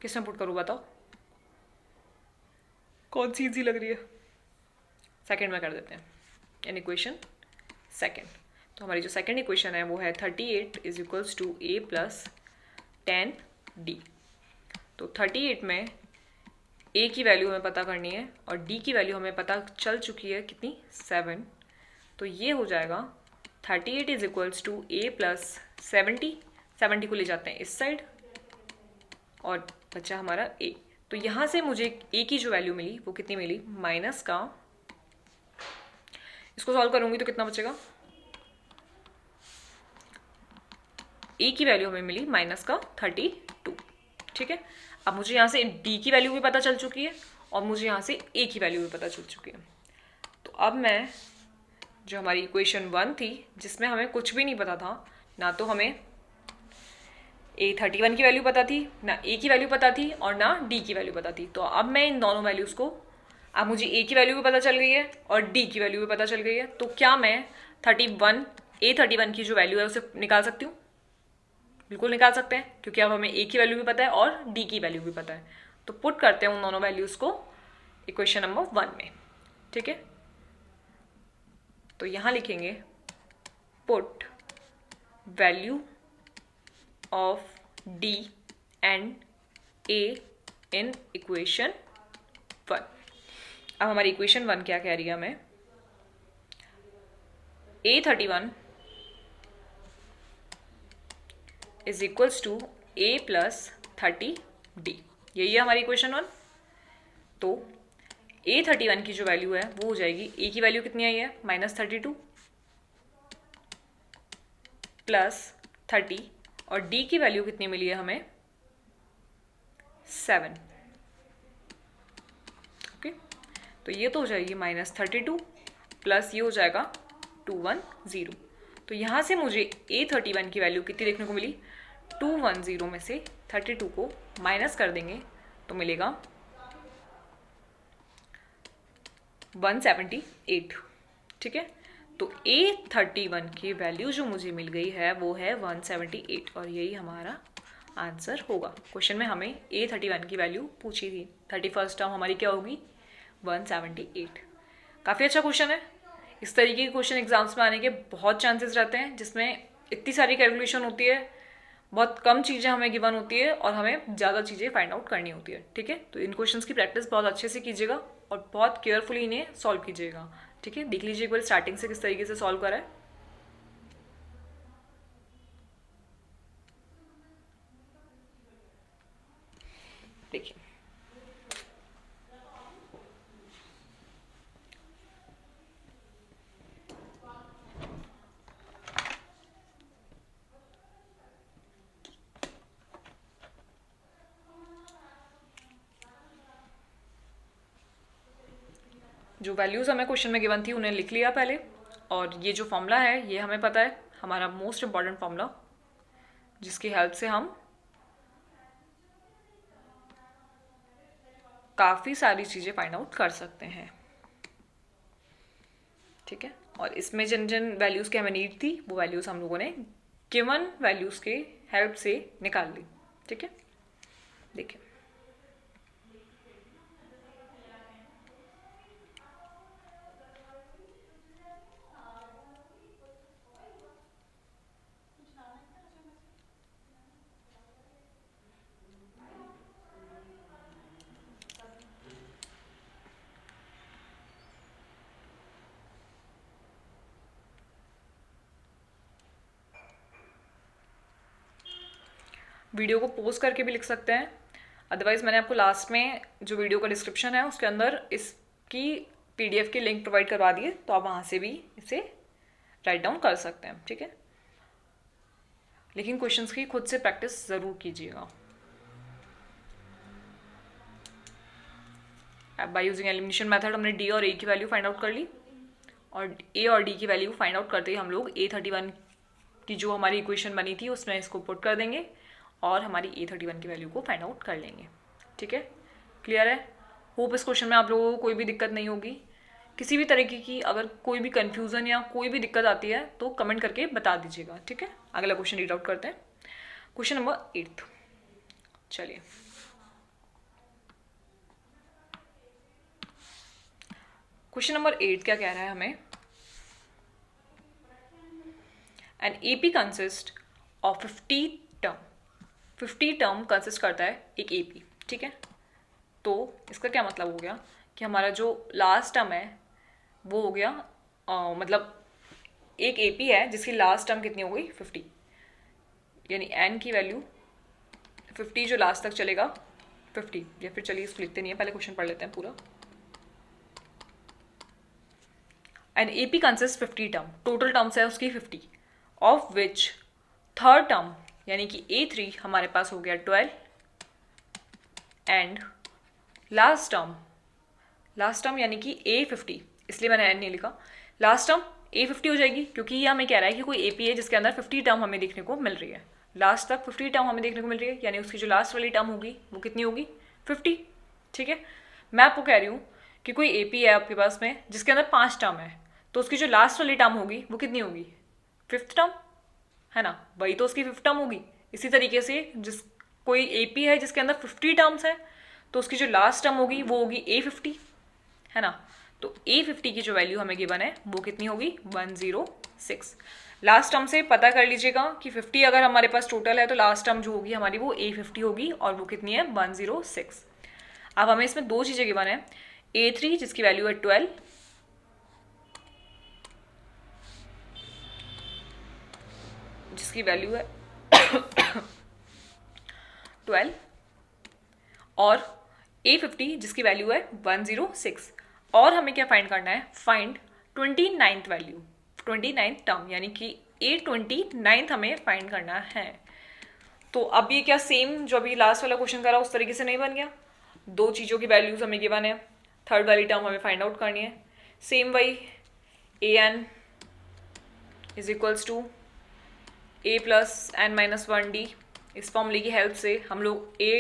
किसमें पुट करूँ बताओ, कौन सी इजी लग रही है, सेकंड में कर देते हैं, इन इक्वेशन सेकंड। तो हमारी जो सेकंड इक्वेशन है वो है 38 is equals to a plus 10d। तो 38 में ए की वैल्यू हमें पता करनी है और डी की वैल्यू हमें पता चल चुकी है कितनी, 7। तो ये हो जाएगा 38 is equals to A plus 70 को ले जाते हैं इस साइड और बचा हमारा ए। तो यहाँ से मुझे ए की जो वैल्यू मिली वो कितनी मिली, माइनस का, इसको सॉल्व करूंगी तो कितना बचेगा, ए की वैल्यू हमें मिली माइनस का 32। ठीक है, अब मुझे यहाँ से डी की वैल्यू भी पता चल चुकी है और मुझे यहाँ से ए की वैल्यू भी पता चल चुकी है। तो अब मैं जो हमारी इक्वेशन 1 थी जिसमें हमें कुछ भी नहीं पता था, ना तो हमें A31 की वैल्यू पता थी, ना ए की वैल्यू पता थी और ना डी की वैल्यू पता थी, तो अब मैं इन दोनों वैल्यूज़ को, अब मुझे ए की वैल्यू भी पता चल गई है और डी की वैल्यू भी पता चल गई है, तो क्या मैं A31 की जो वैल्यू है उसे निकाल सकती हूँ? बिल्कुल निकाल सकते हैं, क्योंकि अब हमें ए की वैल्यू भी पता है और डी की वैल्यू भी पता है। तो पुट करते हैं उन दोनों वैल्यूज़ को इक्वेशन नंबर 1 में। ठीक है, तो यहाँ लिखेंगे put value of D and A in equation 1। अब हमारी इक्वेशन 1 क्या कह रही है हमें, A31 is equals to A plus 30D, यही है हमारी इक्वेशन 1। तो A31 की जो वैल्यू है वो हो जाएगी, ए की वैल्यू कितनी आई है, -32 प्लस 30 और डी की वैल्यू कितनी मिली है हमें, 7। ओके, तो ये तो हो जाएगी -32 प्लस ये हो जाएगा 210। तो यहाँ से मुझे A31 की वैल्यू कितनी देखने को मिली, 210 में से 32 को माइनस कर देंगे तो मिलेगा 178। ठीक है, तो A31 की वैल्यू जो मुझे मिल गई है वो है 178 और यही हमारा आंसर होगा। क्वेश्चन में हमें A31 की वैल्यू पूछी थी, 31st टर्म हमारी क्या होगी, 178। काफ़ी अच्छा क्वेश्चन है। इस तरीके के क्वेश्चन एग्जाम्स में आने के बहुत चांसेस रहते हैं, जिसमें इतनी सारी कैलकुलेशन होती है, बहुत कम चीज़ें हमें गिवन होती है और हमें ज़्यादा चीज़ें फाइंड आउट करनी होती है। ठीक है, तो इन क्वेश्चंस की प्रैक्टिस बहुत अच्छे से कीजिएगा और बहुत केयरफुली इन्हें सॉल्व कीजिएगा। ठीक है, देख लीजिए एक बार स्टार्टिंग से किस तरीके से सॉल्व करा है। देखिए, जो वैल्यूज़ हमें क्वेश्चन में गिवन थी उन्हें लिख लिया पहले, और ये जो फॉर्मूला है ये हमें पता है, हमारा मोस्ट इम्पॉर्टेंट फॉर्मूला, जिसकी हेल्प से हम काफ़ी सारी चीज़ें फाइंड आउट कर सकते हैं। ठीक है, और इसमें जिन जिन वैल्यूज़ की हमें नीड थी वो वैल्यूज़ हम लोगों ने गिवन वैल्यूज़ के हेल्प से निकाल ली। ठीक है, देखिए वीडियो को पॉज करके भी लिख सकते हैं, अदरवाइज़ मैंने आपको लास्ट में जो वीडियो का डिस्क्रिप्शन है उसके अंदर इसकी PDF की लिंक प्रोवाइड करवा दिए, तो आप वहाँ से भी इसे राइट डाउन कर सकते हैं। ठीक है, लेकिन क्वेश्चंस की खुद से प्रैक्टिस ज़रूर कीजिएगा। बाय यूजिंग एलिमिनेशन मेथड हमने डी और ए की वैल्यू फाइंड आउट कर ली, और ए और डी की वैल्यू फाइंड आउट करते ही हम लोग A31 की जो हमारी इक्वेशन बनी थी उसमें इसको पुट कर देंगे और हमारी A31 की वैल्यू को फाइंड आउट कर लेंगे। ठीक है, क्लियर है? होप इस क्वेश्चन में आप लोगों को कोई भी दिक्कत नहीं होगी। किसी भी तरीके की अगर कोई भी कन्फ्यूज़न या कोई भी दिक्कत आती है तो कमेंट करके बता दीजिएगा। ठीक है, अगला क्वेश्चन रीड आउट करते हैं, क्वेश्चन नंबर 8। चलिए, क्वेश्चन नंबर 8 क्या कह रहा है हमें, an AP consist of 50 term. 50 term consist करता है एक AP। ठीक है, तो इसका क्या मतलब हो गया कि हमारा जो लास्ट टर्म है वो हो गया मतलब एक एपी है जिसकी लास्ट टर्म कितनी हो गई 50, यानी एन की वैल्यू 50 जो लास्ट तक चलेगा 50, या फिर चलिए इसको लिखते नहीं है, पहले क्वेश्चन पढ़ लेते हैं पूरा। An AP consist 50 term, total terms है उसकी 50, ऑफ विच थर्ड टर्म यानी कि A3 हमारे पास हो गया 12 एंड लास्ट टर्म यानी कि A50, इसलिए मैंने एन नहीं लिखा, लास्ट टर्म A50 हो जाएगी क्योंकि ये हमें कह रहा है कि कोई एपी है जिसके अंदर 50 टर्म हमें देखने को मिल रही है, लास्ट तक 50 टर्म हमें देखने को मिल रही है, यानी उसकी जो लास्ट वाली टर्म होगी वो कितनी होगी 50। ठीक है, मैं आपको कह रही हूँ कि कोई एपी है आपके पास में जिसके अंदर 5 टर्म है, तो उसकी जो लास्ट वाली टर्म होगी वो कितनी होगी 5th टर्म, है ना, वही तो उसकी 5th टर्म होगी। इसी तरीके से जिस कोई एपी है जिसके अंदर 50 टर्म्स है तो उसकी जो लास्ट टर्म होगी वो होगी A50, है ना, तो A50 की जो वैल्यू हमें गिवन है वो कितनी होगी 106। लास्ट टर्म से पता कर लीजिएगा कि 50 अगर हमारे पास टोटल है तो लास्ट टर्म जो होगी हमारी वो A50 होगी और वो कितनी है 106। अब हमें इसमें दो चीज़ें गिवन है, A3 जिसकी वैल्यू है 12 जिसकी वैल्यू है 12 और A50 जिसकी वैल्यू है 106, और हमें क्या फाइंड करना है, find 29th value, 29th term यानी कि A29th हमें फाइंड करना है। तो अब ये क्या सेम जो अभी लास्ट वाला क्वेश्चन करा उस तरीके से नहीं बन गया, दो चीज़ों की वैल्यूज हमें गिवन है, थर्ड वाली टर्म हमें फाइंड आउट करनी है, सेम वही AN is equals to A plus N-1D, इस फॉर्मूले की हेल्प से हम लोग A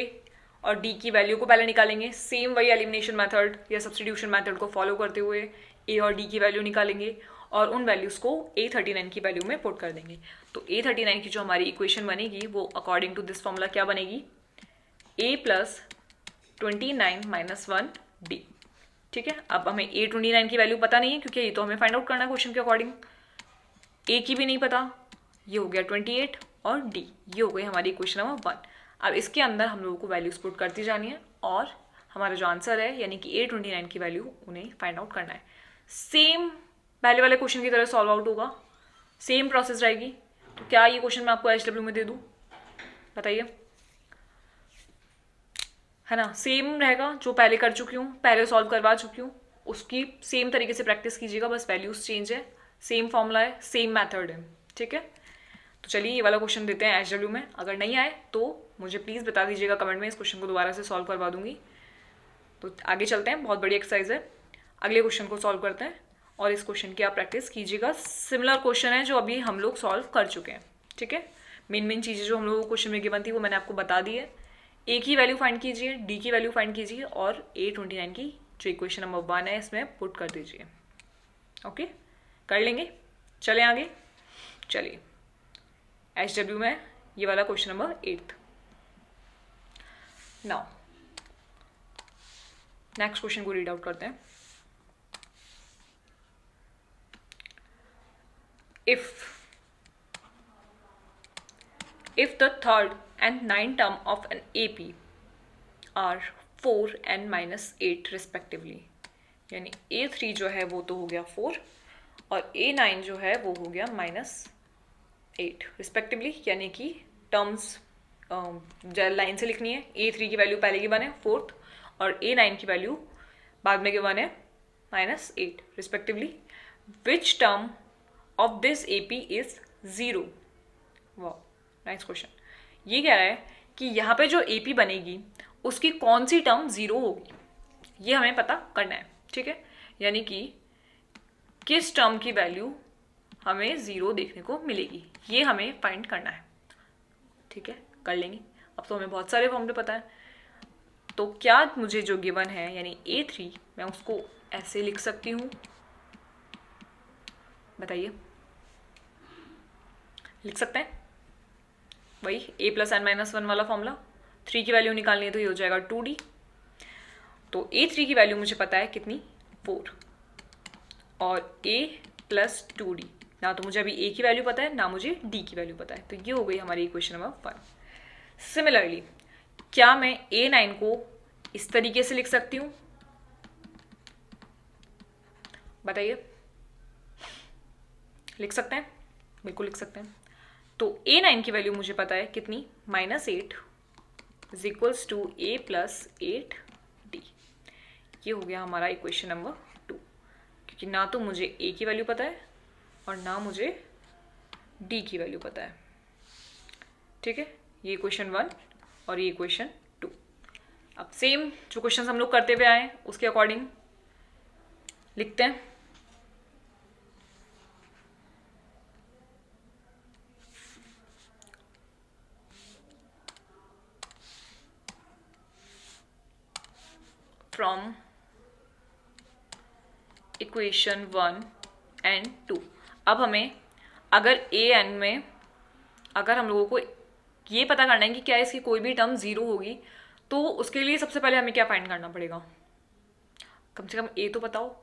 और D की वैल्यू को पहले निकालेंगे, सेम वही एलिमिनेशन मेथड या सब्स्टिट्यूशन मेथड को फॉलो करते हुए A और D की वैल्यू निकालेंगे और उन वैल्यूज़ को A39 की वैल्यू में पुट कर देंगे। तो A39 की जो हमारी इक्वेशन बनेगी वो अकॉर्डिंग टू दिस फॉर्मूला क्या बनेगी, A प्लस 29 - 1D। ठीक है, अब हमें A29 की वैल्यू पता नहीं है क्योंकि ये तो हमें फाइंड आउट करना है क्वेश्चन के अकॉर्डिंग, A की भी नहीं पता, ये हो गया 28 और D, ये हो गई हमारी इक्वेशन नंबर 1। अब इसके अंदर हम लोगों को वैल्यूज पुट करती जानी है और हमारा जो आंसर है यानी कि A29 की वैल्यू उन्हें फाइंड आउट करना है। सेम पहले वाले क्वेश्चन की तरह सॉल्व आउट होगा, सेम प्रोसेस रहेगी। तो क्या ये क्वेश्चन मैं आपको HW में दे दूँ, बताइए, है ना, सेम रहेगा जो पहले कर चुकी हूँ, पहले सॉल्व करवा चुकी हूँ, उसकी सेम तरीके से प्रैक्टिस कीजिएगा, बस वैल्यूज चेंज है, सेम फॉर्मूला है, सेम मैथड है। ठीक है, तो चलिए ये वाला क्वेश्चन देते हैं HW में, अगर नहीं आए तो मुझे प्लीज़ बता दीजिएगा कमेंट में, इस क्वेश्चन को दोबारा से सॉल्व करवा दूंगी। तो आगे चलते हैं, बहुत बड़ी एक्सरसाइज है, अगले क्वेश्चन को सॉल्व करते हैं और इस क्वेश्चन की आप प्रैक्टिस कीजिएगा। सिमिलर क्वेश्चन है जो अभी हम लोग सॉल्व कर चुके हैं। ठीक है, मेन चीज़ें जो हम लोगों को क्वेश्चन में गिवन थी वो मैंने आपको बता दी है। A की वैल्यू फाइंड कीजिए, D की वैल्यू फाइंड कीजिए और A29 की जो इक्वेशन नंबर 1 है इसमें पुट कर दीजिए। ओके, कर लेंगे, चलें आगे। चलिए HW में ये वाला question number 8। Now next question को रीड आउट करते हैं। if the third and ninth term of an AP are 4 and -8 respectively, यानी A3 जो है वो तो हो गया 4 और A9 जो है वो हो गया -8 रिस्पेक्टिवली, यानी कि टर्म्स लाइन से लिखनी है। A3 की वैल्यू पहले गिवन है 4th और A9 की वैल्यू बाद में गिवन है -8 respectively. Which term of this AP is 0? वाह, नाइस क्वेश्चन। ये कह रहा है कि यहाँ पे जो AP बनेगी उसकी कौन सी टर्म 0 होगी, ये हमें पता करना है। ठीक है, यानी कि किस टर्म की वैल्यू हमें 0 देखने को मिलेगी, ये हमें फाइंड करना है। ठीक है, कर लेंगे। अब तो हमें बहुत सारे फॉर्मूले पता है, तो क्या मुझे जो गिवन है यानी A3 मैं उसको ऐसे लिख सकती हूँ, बताइए, लिख सकते हैं वही A प्लस N-1 वाला फॉर्मूला। 3 की वैल्यू निकालनी है तो ये हो जाएगा 2D। तो A3 की वैल्यू मुझे पता है कितनी 4 और A प्लस 2D, ना तो मुझे अभी A की वैल्यू पता है ना मुझे D की वैल्यू पता है, तो ये हो गई हमारी इक्वेशन नंबर 1। सिमिलरली क्या मैं A9 को इस तरीके से लिख सकती हूँ? बताइए, लिख सकते हैं? बिल्कुल लिख सकते हैं। तो A9 की वैल्यू मुझे पता है कितनी, -8 is equals to A plus 8D। ये हो गया हमारा इक्वेशन नंबर 2, क्योंकि ना तो मुझे A की वैल्यू पता है और ना मुझे D की वैल्यू पता है। ठीक है, ये इक्वेशन 1 और ये इक्वेशन 2। अब सेम जो क्वेश्चन हम लोग करते हुए आए उसके अकॉर्डिंग लिखते हैं। फ्रॉम इक्वेशन 1 एंड 2, अब हमें अगर A n में अगर हम लोगों को ये पता करना है कि क्या इसकी कोई भी टर्म 0 होगी, तो उसके लिए सबसे पहले हमें क्या फाइंड करना पड़ेगा? कम से कम A तो बताओ,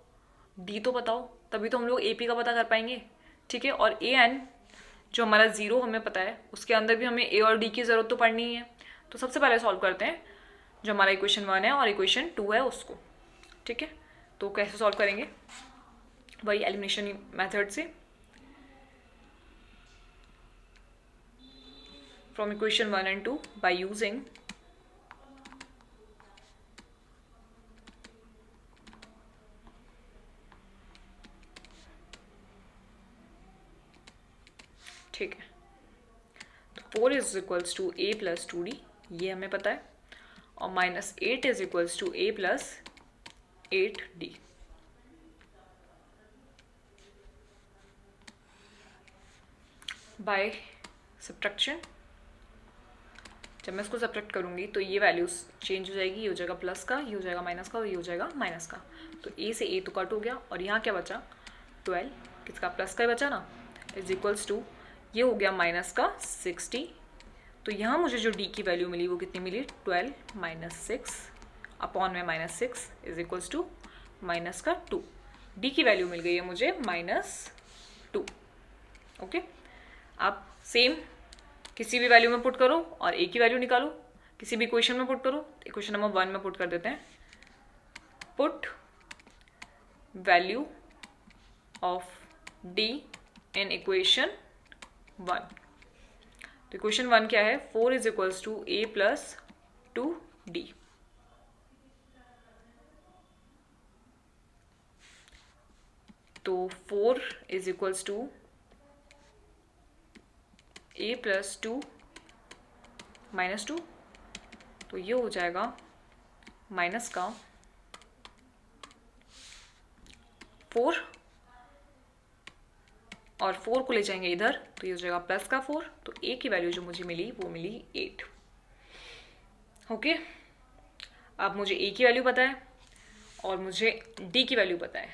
D तो बताओ, तभी तो हम लोग AP का पता कर पाएंगे। ठीक है, और AN जो हमारा 0 हमें पता है, उसके अंदर भी हमें A और D की ज़रूरत तो पड़नी ही है। तो सबसे पहले सॉल्व करते हैं जो हमारा इक्वेशन 1 है और इक्वेशन 2 है उसको। ठीक है, तो कैसे सॉल्व करेंगे? वही एलिमिनेशन मेथड से। From equation 1 and 2 by using ठीक है, तो 4 is equals to A plus 2D, ये हमें पता है, और -8 is equals to A plus 8D। By subtraction जब मैं इसको सब्ट्रैक्ट करूंगी तो ये वैल्यूज चेंज हो जाएगी, ये हो जाएगा प्लस का, ये हो जाएगा माइनस का और ये हो जाएगा माइनस का। तो A से A तो कट हो गया और यहाँ क्या बचा? 12, किसका? प्लस का ही बचा ना, इज इक्वल्स टू ये हो गया माइनस का 60। तो यहाँ मुझे जो D की वैल्यू मिली वो कितनी मिली? 12 - 6 अपॉन में -6 इज इक्वल्स टू माइनस का 2। D की वैल्यू मिल गई है मुझे -2। ओके, आप सेम किसी भी वैल्यू में पुट करो और A की वैल्यू निकालो, किसी भी इक्वेशन में पुट करो। इक्वेशन नंबर 1 में पुट कर देते हैं, put value of D in equation 1। तो इक्वेशन 1 क्या है? 4 is equals to A plus 2D। तो 4 is equals to A plus 2 -2, तो ये हो जाएगा माइनस का 4 और 4 को ले जाएंगे इधर तो ये हो जाएगा प्लस का 4। तो A की वैल्यू जो मुझे मिली वो मिली 8। ओके, अब मुझे A की वैल्यू पता है और मुझे D की वैल्यू पता है,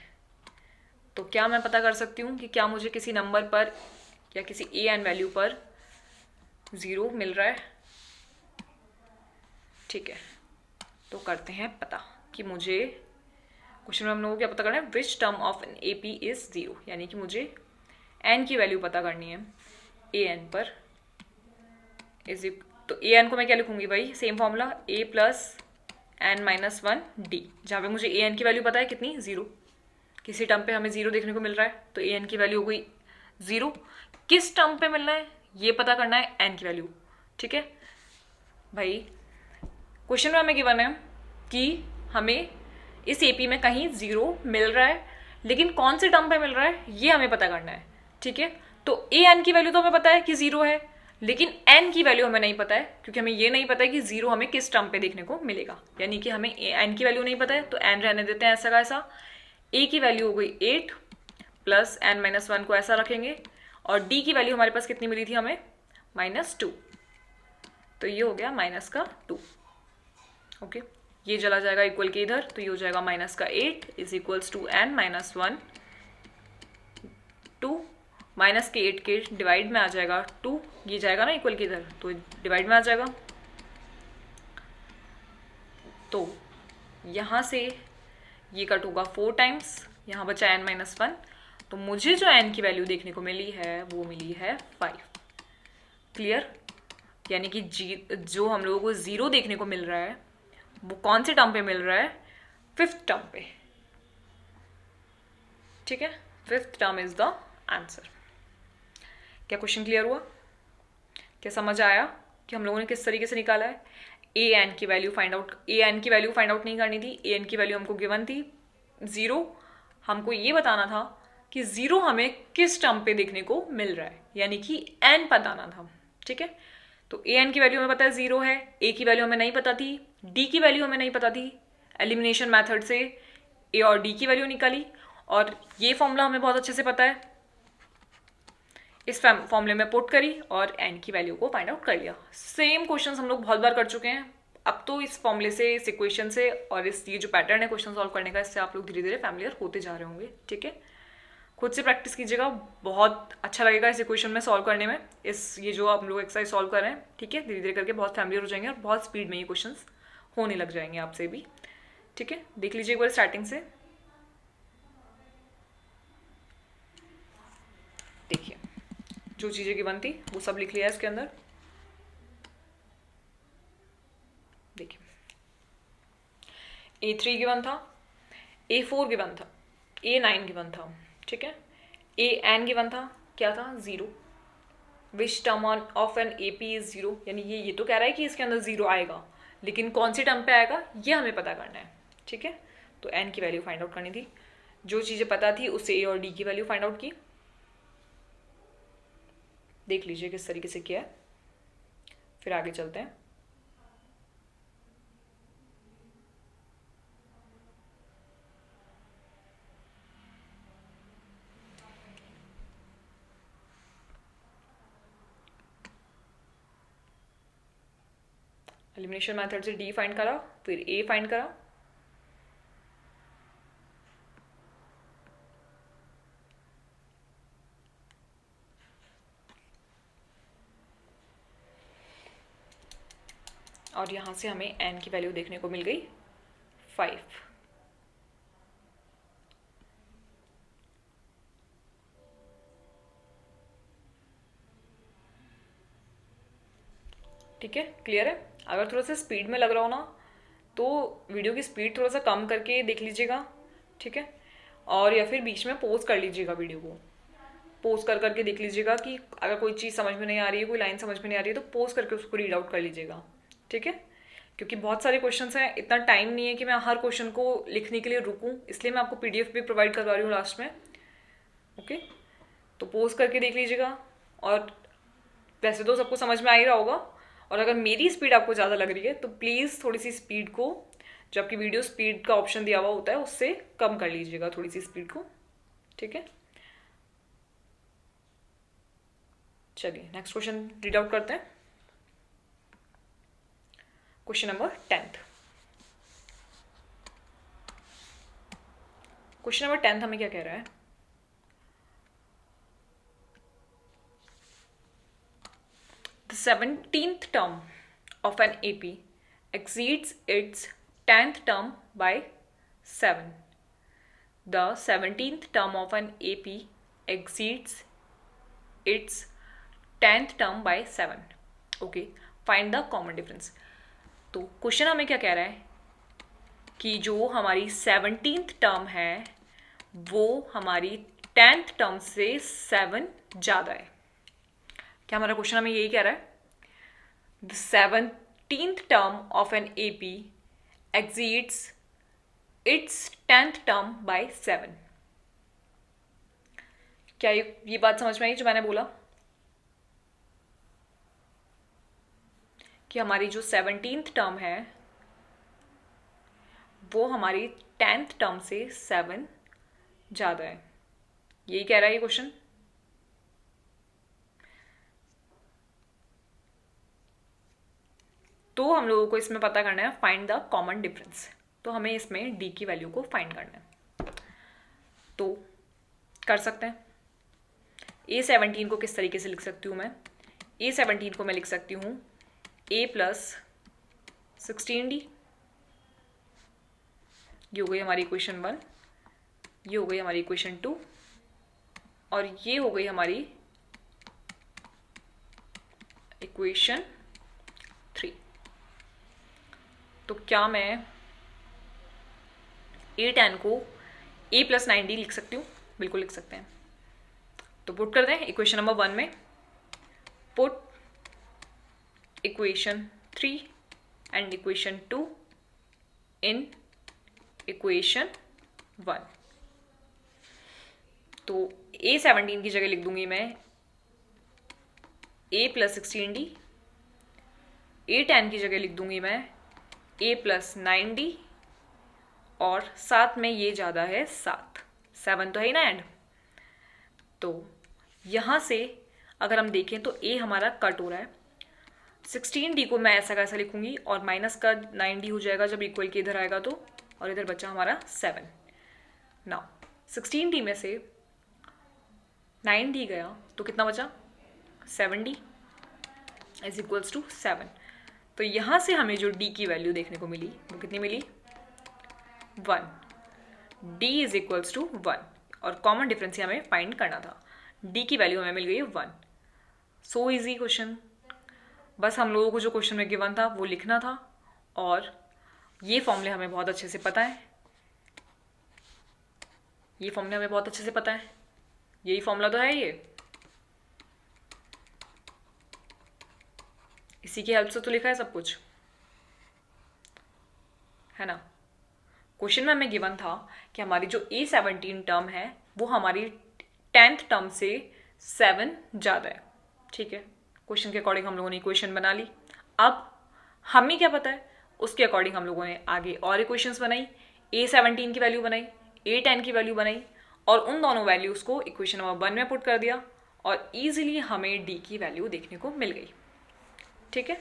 तो क्या मैं पता कर सकती हूँ कि क्या मुझे किसी नंबर पर या किसी AN वैल्यू पर 0 मिल रहा है? ठीक है, तो करते हैं पता कि मुझे क्वेश्चन में हम लोगों को क्या पता करना है? Which term of an AP is 0, यानी कि मुझे n की वैल्यू पता करनी है AN पर। तो AN को मैं क्या लिखूंगी भाई? Same formula, A plus n minus 1D, जहाँ पे मुझे AN की वैल्यू पता है कितनी? 0। किसी टर्म पे हमें 0 देखने को मिल रहा है तो AN की वैल्यू हो गई 0। किस टर्म पे मिलना है ये पता करना है n की वैल्यू। ठीक है भाई, क्वेश्चन में हमें गिवन है कि हमें इस AP में कहीं 0 मिल रहा है, लेकिन कौन से टर्म पे मिल रहा है ये हमें पता करना है। ठीक है, तो AN की वैल्यू तो हमें पता है कि 0 है, लेकिन n की वैल्यू हमें नहीं पता है, क्योंकि हमें ये नहीं पता है कि 0 हमें किस टर्म पे देखने को मिलेगा। यानी कि हमें n की वैल्यू नहीं पता है तो n रहने देते हैं ऐसा का ऐसा। A की वैल्यू हो गई 8 प्लस n माइनस 1 को ऐसा रखेंगे, और D की वैल्यू हमारे पास कितनी मिली थी हमें? -2, तो ये हो गया माइनस का 2। ओके, ये चला जाएगा इक्वल के इधर, तो ये हो जाएगा माइनस का 8 is equals to n minus 1 2 minus के 8 के डिवाइड में आ जाएगा 2, ये जाएगा ना इक्वल के इधर तो डिवाइड में आ जाएगा। तो यहाँ से ये कट होगा 4 टाइम्स, यहाँ बचा n माइनस 1, तो मुझे जो n की वैल्यू देखने को मिली है वो मिली है 5। क्लियर? यानी कि जो हम लोगों को 0 देखने को मिल रहा है वो कौन से टर्म पे मिल रहा है, 5th टर्म पे। ठीक है, 5th term is the answer. क्या क्वेश्चन क्लियर हुआ? क्या समझ आया कि हम लोगों ने किस तरीके से निकाला है? ए एन की वैल्यू फाइंड आउट नहीं करनी थी, ए एन की वैल्यू हमको गिवन थी 0। हमको ये बताना था कि 0 हमें किस टर्म पे देखने को मिल रहा है, यानी कि एन बताना था। ठीक है, तो ए एन की वैल्यू हमें पता है 0 है, ए की वैल्यू हमें नहीं पता थी, डी की वैल्यू हमें नहीं पता थी। एलिमिनेशन मेथड से ए और डी की वैल्यू निकाली, और ये फॉर्मूला हमें बहुत अच्छे से पता है, इस फॉर्मूले में पुट करी और एन की वैल्यू को फाइंड आउट कर लिया। सेम क्वेश्चंस हम लोग बहुत बार कर चुके हैं। अब तो इस फॉर्मूले से, इस इक्वेशन से और इस ये जो पैटर्न है क्वेश्चन सॉल्व करने का, इससे आप लोग धीरे धीरे फैमिलियर होते जा रहे होंगे। ठीक है, खुद से प्रैक्टिस कीजिएगा, बहुत अच्छा लगेगा इस इक्वेशन में सॉल्व करने में। ये जो आप लोग एक्सरसाइज सॉल्व कर रहे हैं, ठीक है, धीरे धीरे करके बहुत फैमिलियर हो जाएंगे और बहुत स्पीड में ये क्वेश्चन होने लग जाएंगे आपसे भी। ठीक है, देख लीजिए एक बार स्टार्टिंग से। देखिए, जो चीज़ें गिवन थी वो सब लिख लिया है इसके अंदर। देखिए, A3 गिवन था, A4 गिवन था, A9 गिवन था। ठीक है, AN गिवन था, क्या था, 0। Which term of an AP is 0, यानी ये तो कह रहा है कि इसके अंदर 0 आएगा, लेकिन कौन सी टर्म पे आएगा ये हमें पता करना है। ठीक है, तो N की वैल्यू फाइंड आउट करनी थी। जो चीज़ें पता थी उससे A और D की वैल्यू फाइंड आउट की। देख लीजिए किस तरीके से किया है, फिर आगे चलते हैं। एलिमिनेशन मेथड से D फाइंड करा, फिर A फाइंड करा, और यहां से हमें N की वैल्यू देखने को मिल गई 5। ठीक है, क्लियर है? अगर थोड़ा सा स्पीड में लग रहा हो ना, तो वीडियो की स्पीड थोड़ा सा कम करके देख लीजिएगा। ठीक है, और या फिर बीच में पॉज कर लीजिएगा, वीडियो को पॉज कर करके देख लीजिएगा कि अगर कोई चीज़ समझ में नहीं आ रही है, कोई लाइन समझ में नहीं आ रही है, तो पॉज करके उसको रीड आउट कर लीजिएगा। ठीक है, क्योंकि बहुत सारे क्वेश्चंस हैं, इतना टाइम नहीं है कि मैं हर क्वेश्चन को लिखने के लिए रुकूं, इसलिए मैं आपको PDF भी प्रोवाइड करवा रही हूँ लास्ट में। ओके, तो पॉज करके देख लीजिएगा। और वैसे तो सबको समझ में आ ही रहा होगा, और अगर मेरी स्पीड आपको ज़्यादा लग रही है तो प्लीज़ थोड़ी सी स्पीड को, जब कि वीडियो स्पीड का ऑप्शन दिया हुआ होता है, उससे कम कर लीजिएगा थोड़ी सी स्पीड को। ठीक है, चलिए नेक्स्ट क्वेश्चन रीड आउट करते हैं। Question number 10th। Question number 10th हमें क्या कह रहा है? The 17th term of an AP exceeds its 10th term by 7. The 17th term of an AP exceeds its 10th term by 7. Okay, find the common difference. तो question हमें क्या कह रहा है कि जो हमारी 17th टर्म है वो हमारी 10th टर्म से 7 ज़्यादा है। क्या हमारा क्वेश्चन हमें यही कह रहा है? The 17th term of an AP exceeds its 10th term by 7। क्या ये बात समझ में आई जो मैंने बोला कि हमारी जो 17th टर्म है वो हमारी 10th टर्म से 7 ज़्यादा है, यही कह रहा है ये क्वेश्चन। तो हम लोगों को इसमें पता करना है फाइंड द कॉमन डिफरेंस। तो हमें इसमें D की वैल्यू को फाइंड करना है, तो कर सकते हैं। A17 को किस तरीके से लिख सकती हूँ मैं? A17 को मैं लिख सकती हूँ A + 16D। ये हो गई हमारी इक्वेशन 1, ये हो गई हमारी इक्वेशन 2, और ये हो गई हमारी इक्वेशन तो क्या मैं ए tan को a + 9d लिख सकती हूँ? बिल्कुल लिख सकते हैं। तो पुट कर दें इक्वेशन नंबर 1 में, put equation 3 and equation 2 in equation 1। तो a17 की जगह लिख दूंगी मैं a + 16d, a tan की जगह लिख दूंगी मैं a + 9d, और साथ में ये ज़्यादा है 7 तो है ही ना ऐड। तो यहाँ से अगर हम देखें तो a हमारा कट हो रहा है, 16d को मैं ऐसा कैसा लिखूंगी और माइनस का 9d हो जाएगा जब इक्वल के इधर आएगा तो, और इधर बचा हमारा 7। नाउ 16d में से 9d गया तो कितना बचा? 7d = 7। तो यहाँ से हमें जो d की वैल्यू देखने को मिली वो कितनी मिली? 1। d = 1, और कॉमन डिफरेंस ही हमें फाइंड करना था। d की वैल्यू हमें मिल गई है 1। So easy question. बस हम लोगों को जो क्वेश्चन में गिवन था वो लिखना था, और ये फॉर्मूले हमें बहुत अच्छे से पता है। ये फॉर्मूला हमें बहुत अच्छे से पता है, यही फॉर्मूला तो है ये, इसी की हेल्प से तो लिखा है सब कुछ, है ना। क्वेश्चन में हमें गिवन था कि हमारी जो A17 टर्म है वो हमारी 10th टर्म से 7 ज़्यादा है। ठीक है, क्वेश्चन के अकॉर्डिंग हम लोगों ने इक्वेशन बना ली। अब हमें क्या पता है, उसके अकॉर्डिंग हम लोगों ने आगे और इक्वेशंस बनाई, A17 की वैल्यू बनाई, A10 की वैल्यू बनाई, और उन दोनों वैल्यूज़ को इक्वेशन नंबर 1 में पुट कर दिया, और ईजिली हमें D की वैल्यू देखने को मिल गई। ठीक है,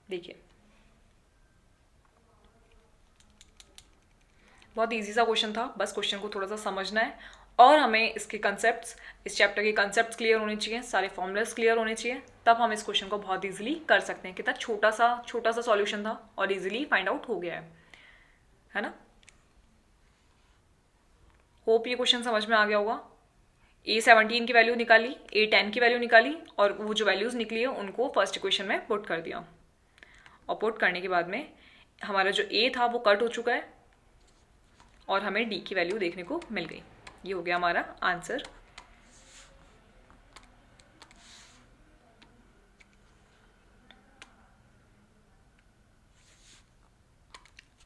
देखिए बहुत इजी सा क्वेश्चन था, बस क्वेश्चन को थोड़ा सा समझना है, और हमें इसके कंसेप्ट्स, इस चैप्टर के कंसेप्ट्स क्लियर होने चाहिए, सारे फॉर्मूलाज क्लियर होने चाहिए, तब हम इस क्वेश्चन को बहुत इजीली कर सकते हैं। कितना छोटा सा सॉल्यूशन था और इजीली फाइंड आउट हो गया है ना। होप ये क्वेश्चन समझ में आ गया होगा। A17 की वैल्यू निकाली, A10 की वैल्यू निकाली, और वो जो वैल्यूज़ निकली है उनको फर्स्ट इक्वेशन में पुट कर दिया, और पुट करने के बाद में हमारा जो A था वो कट हो चुका है, और हमें D की वैल्यू देखने को मिल गई। ये हो गया हमारा आंसर।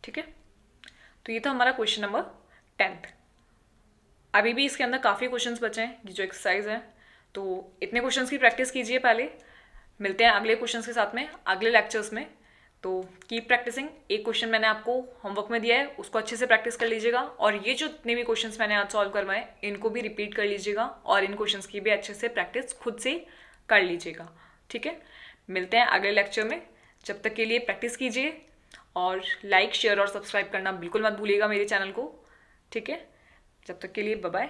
ठीक है, तो ये था हमारा क्वेश्चन नंबर 10th। अभी भी इसके अंदर काफ़ी क्वेश्चंस बचे हैं, ये जो एक्सरसाइज है, तो इतने क्वेश्चंस की प्रैक्टिस कीजिए पहले। मिलते हैं अगले क्वेश्चंस के साथ में अगले लेक्चर्स में। तो कीप प्रैक्टिसिंग। एक क्वेश्चन मैंने आपको होमवर्क में दिया है, उसको अच्छे से प्रैक्टिस कर लीजिएगा, और ये जो जितने भी क्वेश्चंस मैंने आज सॉल्व करवाए इनको भी रिपीट कर लीजिएगा, और इन क्वेश्चंस की भी अच्छे से प्रैक्टिस खुद से कर लीजिएगा। ठीक है, मिलते हैं अगले लेक्चर में। जब तक के लिए प्रैक्टिस कीजिए, और लाइक, शेयर और सब्सक्राइब करना बिल्कुल मत भूलिएगा मेरे चैनल को। ठीक है, जब तक के लिए बाय बाय।